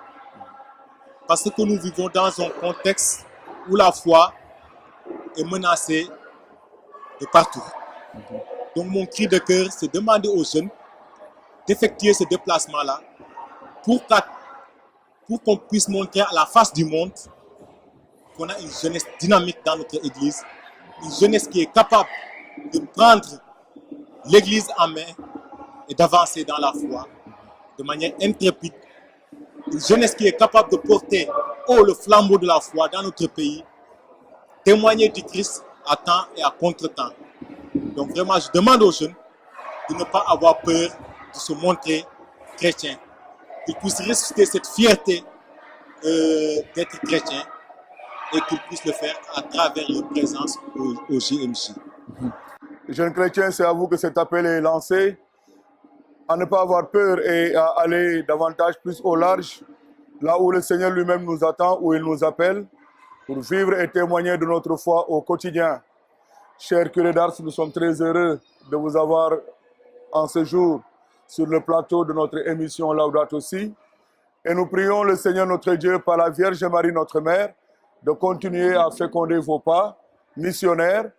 Parce que nous vivons dans un contexte où la foi est menacée de partout. Donc mon cri de cœur, c'est de demander aux jeunes d'effectuer ce déplacement-là pour qu'on puisse montrer à la face du monde qu'on a une jeunesse dynamique dans notre église, une jeunesse qui est capable de prendre l'église en main et d'avancer dans la foi de manière intrépide, une jeunesse qui est capable de porter haut le flambeau de la foi dans notre pays, témoigner du Christ à temps et à contre-temps. Donc vraiment, je demande aux jeunes de ne pas avoir peur de se montrer chrétiens, qu'ils puissent ressusciter cette fierté d'être chrétiens et qu'ils puissent le faire à travers leur présence au JMJ. Jeunes chrétiens, c'est à vous que cet appel est lancé, à ne pas avoir peur et à aller davantage plus au large, là où le Seigneur lui-même nous attend, où il nous appelle, pour vivre et témoigner de notre foi au quotidien. Cher curé d'Ars, nous sommes très heureux de vous avoir en ce jour sur le plateau de notre émission Laudato Si. Et nous prions le Seigneur notre Dieu par la Vierge Marie notre Mère de continuer à féconder vos pas missionnaires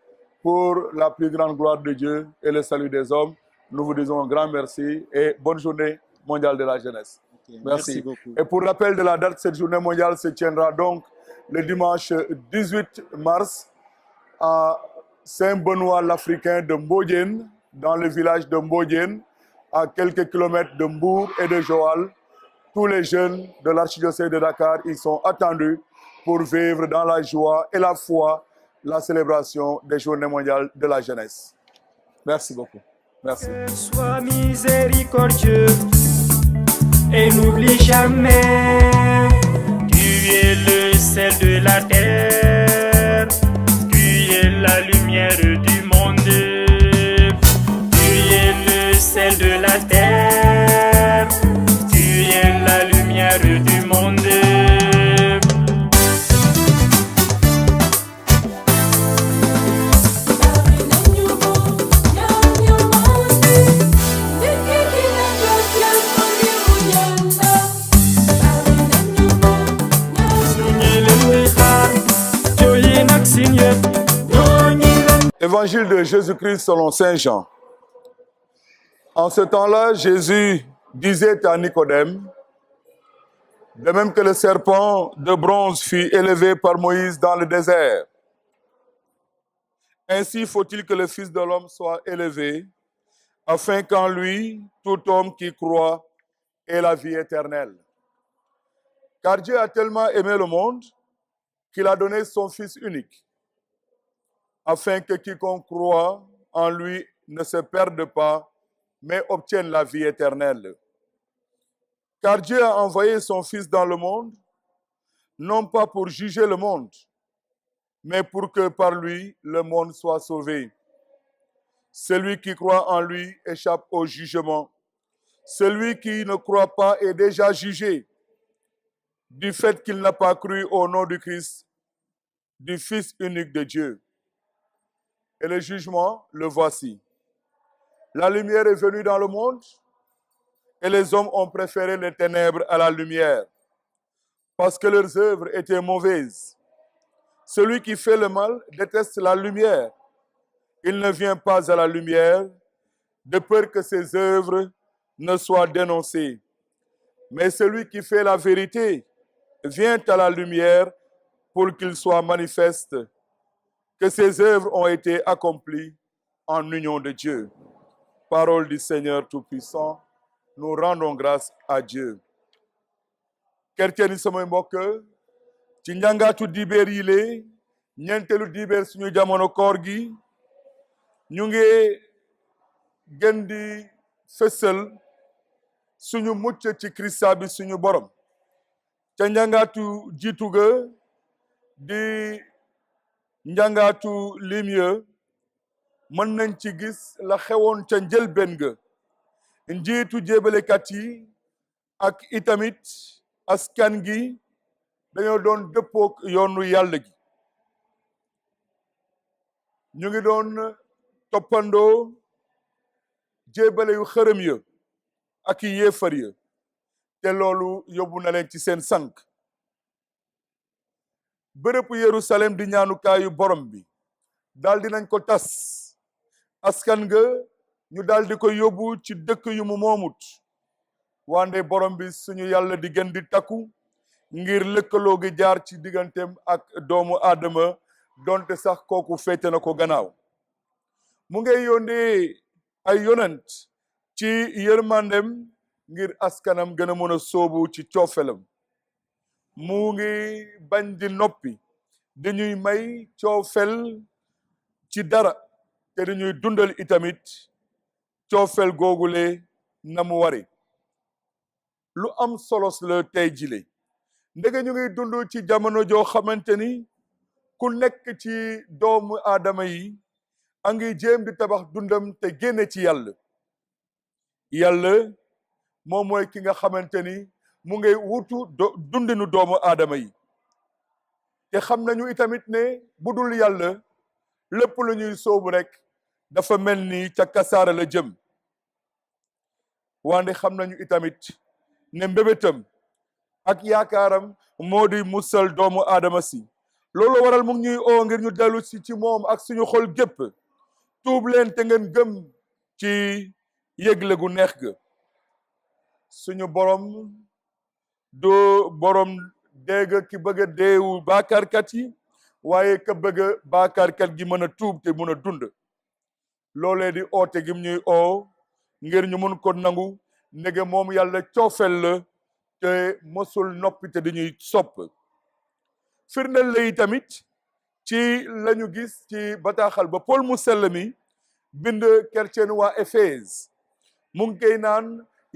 pour la plus grande gloire de Dieu et le salut des hommes. Nous vous disons un grand merci et bonne journée mondiale de la jeunesse. Okay, merci beaucoup. Et pour rappel de la date, cette journée mondiale se tiendra donc le dimanche 18 mars à Saint-Benoît l'Africain de Mbodiène, dans le village de Mbodiène, à quelques kilomètres de Mbour et de Joal. Tous les jeunes de l'archidiocèse de Dakar, ils sont attendus pour vivre dans la joie et la foi la célébration des Journées mondiales de la jeunesse. Merci beaucoup. Merci. Sois miséricordieux et n'oublie jamais, tu es le sel de la terre, tu es la lumière du monde, tu es le sel de la terre, tu es la lumière du monde. Évangile de Jésus-Christ selon Saint Jean. En ce temps-là, Jésus disait à Nicodème, de même que le serpent de bronze fut élevé par Moïse dans le désert, ainsi faut-il que le Fils de l'homme soit élevé, afin qu'en lui, tout homme qui croit ait la vie éternelle. Car Dieu a tellement aimé le monde qu'il a donné son Fils unique, afin que quiconque croit en lui ne se perde pas, mais obtienne la vie éternelle. Car Dieu a envoyé son Fils dans le monde, non pas pour juger le monde, mais pour que par lui, le monde soit sauvé. Celui qui croit en lui échappe au jugement. Celui qui ne croit pas est déjà jugé, du fait qu'il n'a pas cru au nom du Christ, du Fils unique de Dieu. Et le jugement, le voici. La lumière est venue dans le monde, et les hommes ont préféré les ténèbres à la lumière, parce que leurs œuvres étaient mauvaises. Celui qui fait le mal déteste la lumière. Il ne vient pas à la lumière, de peur que ses œuvres ne soient dénoncées. Mais celui qui fait la vérité vient à la lumière pour qu'il soit manifeste que ses œuvres ont été accomplies en union de Dieu. Parole du Seigneur Tout-Puissant, nous rendons grâce à Dieu. Chrétien yi samay mbokk ci njàngaatu dibeer yi le ñeenteelu dibeer suñu jamono koor gi ñu ngi gën di fësal suñu mucc ci Krista bi suñu borom ca njàngaatu jiitu ga di njàngaatu lim mën nañ ci gis la xewoon ca njëlbéen ga njiitu jébalekat yi ak itamit askan gi dañoo doon dëppook yoonu yàlla gi ñu ngi doon toppandoo jébale yu xërëm ya ak i yéefar ya te loolu yóbbu na leen ci seen sànk bërëbu Yerusalem di ñaanukaayu borom bi daal dinañ ko tas askan ga ñu daal di ko yóbbu ci dëkk yu mu moomut wande borom bi suñu yàlla di gën di takku ngir lëkkaloo gi jaar ci digganteem ak doomu aadama donte sax kooku féete na ko gannaaw mu ngay yónnee ay yonent ci yërmandem ngir askanam gën a mën a sóobu ci coofelam mu ngi bañ di noppi dañuy may coofel ci dara te dañuy dundal itamit coofel googule na mu wari lu am solos la tey jile ndege ñu ngi dund ci jamono joo xamante ni ku nekk ci doomu aadama yi a ngi jéem di tabax dundam te génne ci yàlla moom mooy ki nga xamante ni mu ngay wutu dundinu doomu aadama yi te xam nañu itamit ne bu dul yàlla lépp lu ñuy soobu rek dafa mel ni ca kasaara la jëm wante xam nañu itamit ne mbébétam ak yaakaaram moo di musal doomu aadama si loolu waral mu ngi ñuy oo ngir ñu dellu si ci moom ak suñu xol gépp tuub leen te ngeen gëm ci yëgle gu neex ga suñu borom do borom dégg ki bëgg a deewu baakaarkat yi waaye ka bëgg a baakaarkat gi mën a tuub te mën a dund loolee di oote gim ñuy oo ngir ñu mën ko nangu ndege moom yàlla coofel la te mosul noppi te dañuy sopp firndeel la yi tamit ci lañu gis ci bataaxal ba Paul mu sell mi bind chrétien waa Éphèse mu ngi koy naan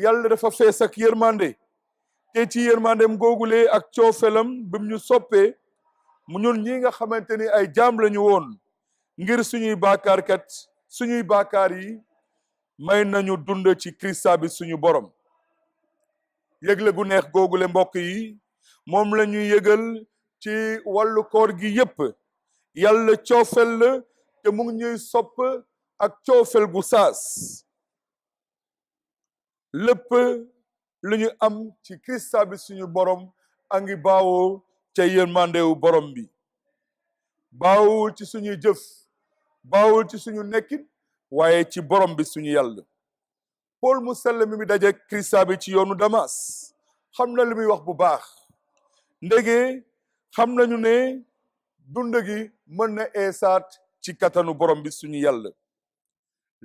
yàlla dafa fees ak yërmande te ci yërmandem googule ak coofelam bim ñu soppee mu ñun ñi nga xamante ni ay jaam lañu woon ngir suñuy baakaarkat suñuy baakaar yi may nañu dund ci Krista bi suñu borom yëgle gu neex googule mbokk yi moom la ñuy yëgal ci wàllu koor gi yépp yàlla coofel la te mu ngi ñuy sopp ak coofel gu saas lépp lu ñu am ci Krista bi suñu borom a ngi baawoo ca yërmandewu borom bi baawul ci suñuy jëf baawul ci suñu nekkin waaye ci borom bi suñu yàlla Paul mu sell mi daje Krista bi ci yoonu Damas xam na li muy wax bu baax ndege xam nañu ne dund gi mën na eesaat ci kattanu borom bi suñu yàlla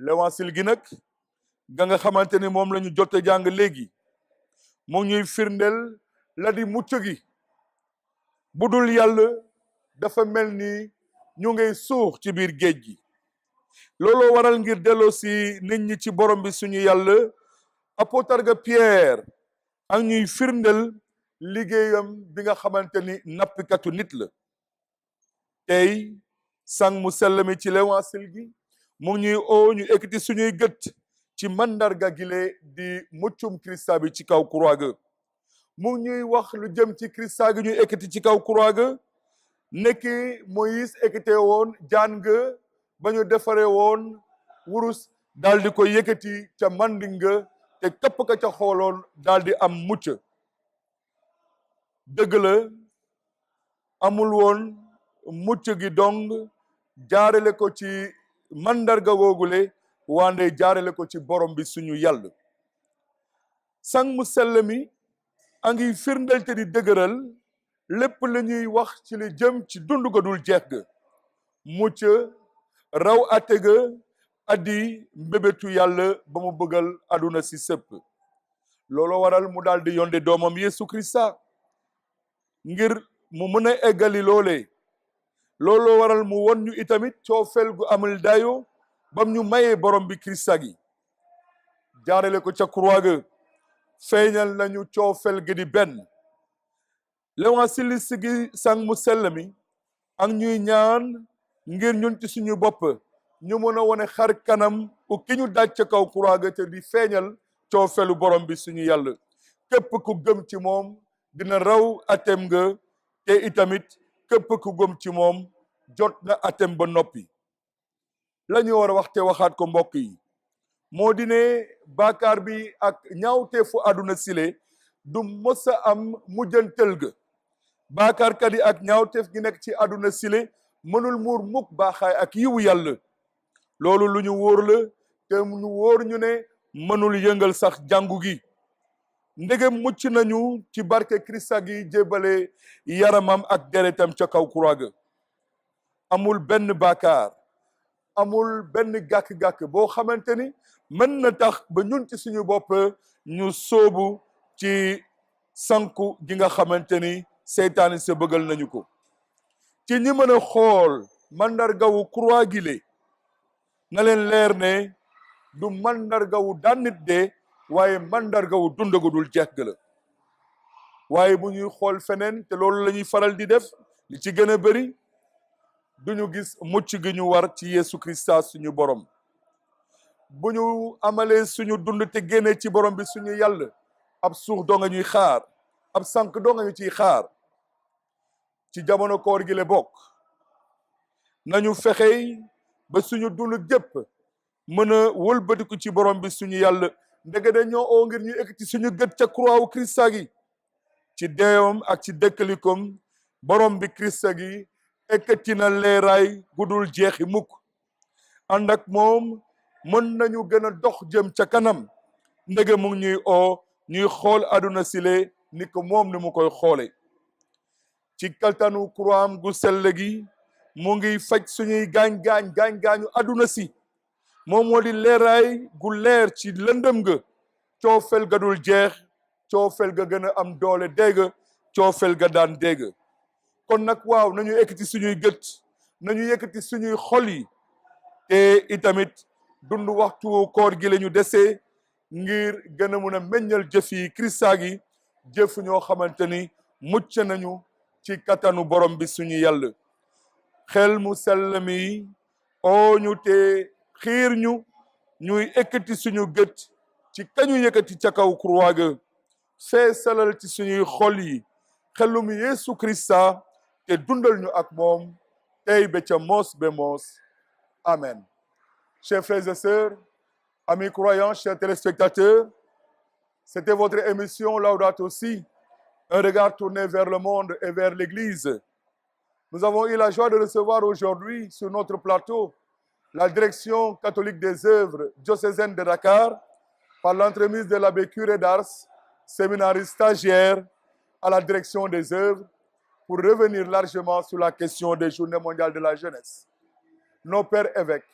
L'évangile gi nag ga nga xamante ni moom la ñu jote jàng léegi mu ñuy firndeel la di mucc gi bu dul yàlla dafa mel ni ñu ngay suux ci biir géej gi looloo waral ngir delloo si nit ñi ci borom bi suñu yàlla apôtre ga Pierre ak ñuy firndeel liggéeyam bi nga xamante ni nappikatu nit la tey sang mu sell mi ci L'évangile gi mu ñuy oo ñu ekkati suñuy gët ci mandarga gile di muccum Krista bi ci kaw croix ga mu ñuy wax lu jëm ci Krista gi ñuy ekkati ci kaw croix ga nekki Moïse ekkate woon jaan ga ba ñu defare woon wurus daal di ko yëkkati ca mandinga te képp ka ca xooloon daal di am mucc dëgg la amul woon mucc gi dong jaarale ko ci mandarga googule wande jaarale ko ci borom bi suñu yàlla sang mu sell mi a ngi firndeel te di dëgëral lépp la ñuy wax ci li jëm ci dund ga dul jeex ga mucc raw ate ga addi mbébétu yàlla ba mu bëggal aduna si sëpp loolu waral mu daal di yonde doomam Yesu Krista ngir mu mën a eggali loolee looloo waral mu won ñu itamit coofeel gu amul dayo bam ñu mayee borom bi Krista gi jaarale ko ca croix ga feeñal nañu coofeel gi di benn l'Évangéliste gi sang mu sell mi ak ñuy ñaan ngir ñun ci suñu bopp ñu mën a wone xar kanam u ki ñu daj ca kaw croix ga te di feeñal coofeelu borom bi suñu yàlla képp ku gëm ci moom dina raw atem nga te itamit képp ku gëm ci moom jot na atem ba noppi la ñu war a wax te waxaat ko mbokk yi moo di ne baakaar bi ak ñaawteefu àdduna sile du mës a am mujjantel ga baakaarkat yi ak ñaawteef gi nekk ci àdduna sile mënul muur mukk baaxaay ak yiwu yàlla loolu lu ñu wóor la te ñu wóor ñu ne mënul yëngal sax jàngu gi ndegem mucc nañu ci barke Krista gi jébbale yaramam ak deretam ca kaw croix ga amul benn baakaar amul benn gàkk-gàkk boo xamante ni mën na tax ba ñun ci suñu bopp ñu sóobu ci sanku gi nga xamante ni seytaane sa bëggal nañu ko ci ñi mën a xool mandargawu croix gi le na leen leer ne du mandargawu daan nit de waaye mandargawu dund gu dul jeex ga la waaye bu ñuy xool feneen te loolu la ñuy faral di def li ci gën a bëri duñu gis mucc gi ñu war ci Yesu Krista suñu borom bu ñu amalee suñu dund te génnee ci borom bi suñu yàlla ab suux doo nga ñuy xaar ab sànq doo nga ñu ciy xaar ci jamono koor gi le bokk nañu fexey ba suñu dund gépp mën a wëlbatiku ci borom bi suñu yàlla ndege dañoo oo ngir ñu ekkati suñu gët ca croix wu Krista gi ci deewam ak ci dëkkalikom borom bi Krista gi ekkati na leeraay gudul jeexi mukk ànd ak moom mën nañu gën a dox jëm ca kanam ndege mu ngi ñuy oo ñuy xool àdduna sile ni ko moom ni mu koy xoole ci kaltanu croix am gu sell gi mu ngi faj suñuy gaañ-gaañu àdduna si moom moo di leeraay gu leer ci lëndëm ga coofel ga dul jeex coofel ga gën a am doole dégg coofel ga daan dégg kon nag waaw nañu yëkkati suñuy gët nañu yëkkati suñuy xol yi te itamit dund waxtu koor gi la ñu desee ngir gën a mun a meññal jëf yi Krista gi jëf ñoo xamante ni mucc nañu ci kattanu borom bi suñu yàlla xel mu sell mi oo ñu te xiir ñu ñuy ekkati suñu gët ci kañu yëkkati ca kaw croix ga feesalal ci suñuy xol yi xelum Yesu Krista te dundal ñu ak moom tey ba ca moos ba moos amen. Chers frères et sœurs, amis croyants, chers téléspectateurs, c'était votre émission Laudato Si, un regard tourné vers le monde et vers l'Église. Nous avons eu la joie de recevoir aujourd'hui sur notre plateau la direction catholique des œuvres diocésaines de Dakar par l'entremise de l'abbé curé d'Ars, séminariste stagiaire à la direction des œuvres, pour revenir largement sur la question des Journées mondiales de la jeunesse. Nos pères évêques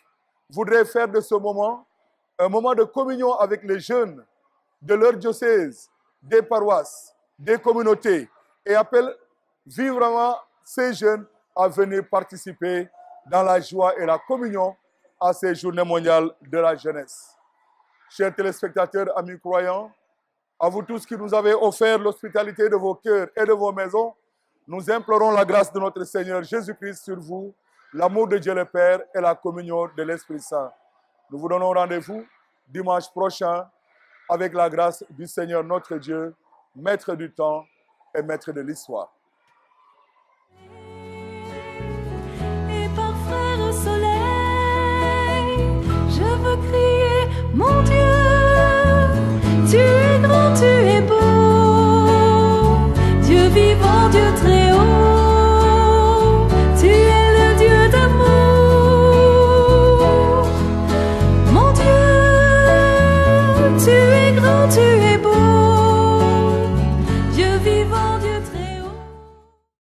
voudraient faire de ce moment un moment de communion avec les jeunes de leur diocèse, des paroisses, des communautés, et appellent vivement ces jeunes à venir participer dans la joie et la communion à ces Journées mondiales de la jeunesse. Chers téléspectateurs, amis croyants, à vous tous qui nous avez offert l'hospitalité de vos cœurs et de vos maisons, nous implorons la grâce de notre Seigneur Jésus-Christ sur vous, l'amour de Dieu le Père et la communion de l'Esprit Saint. Nous vous donnons rendez-vous dimanche prochain avec la grâce du Seigneur notre Dieu, maître du temps et maître de l'histoire. Et par frère soleil, je veux crier, mon Dieu, tu es grand, tu es beau, Dieu vivant, Dieu très haut, tu es le Dieu d'amour. Mon Dieu, tu es grand, tu es beau.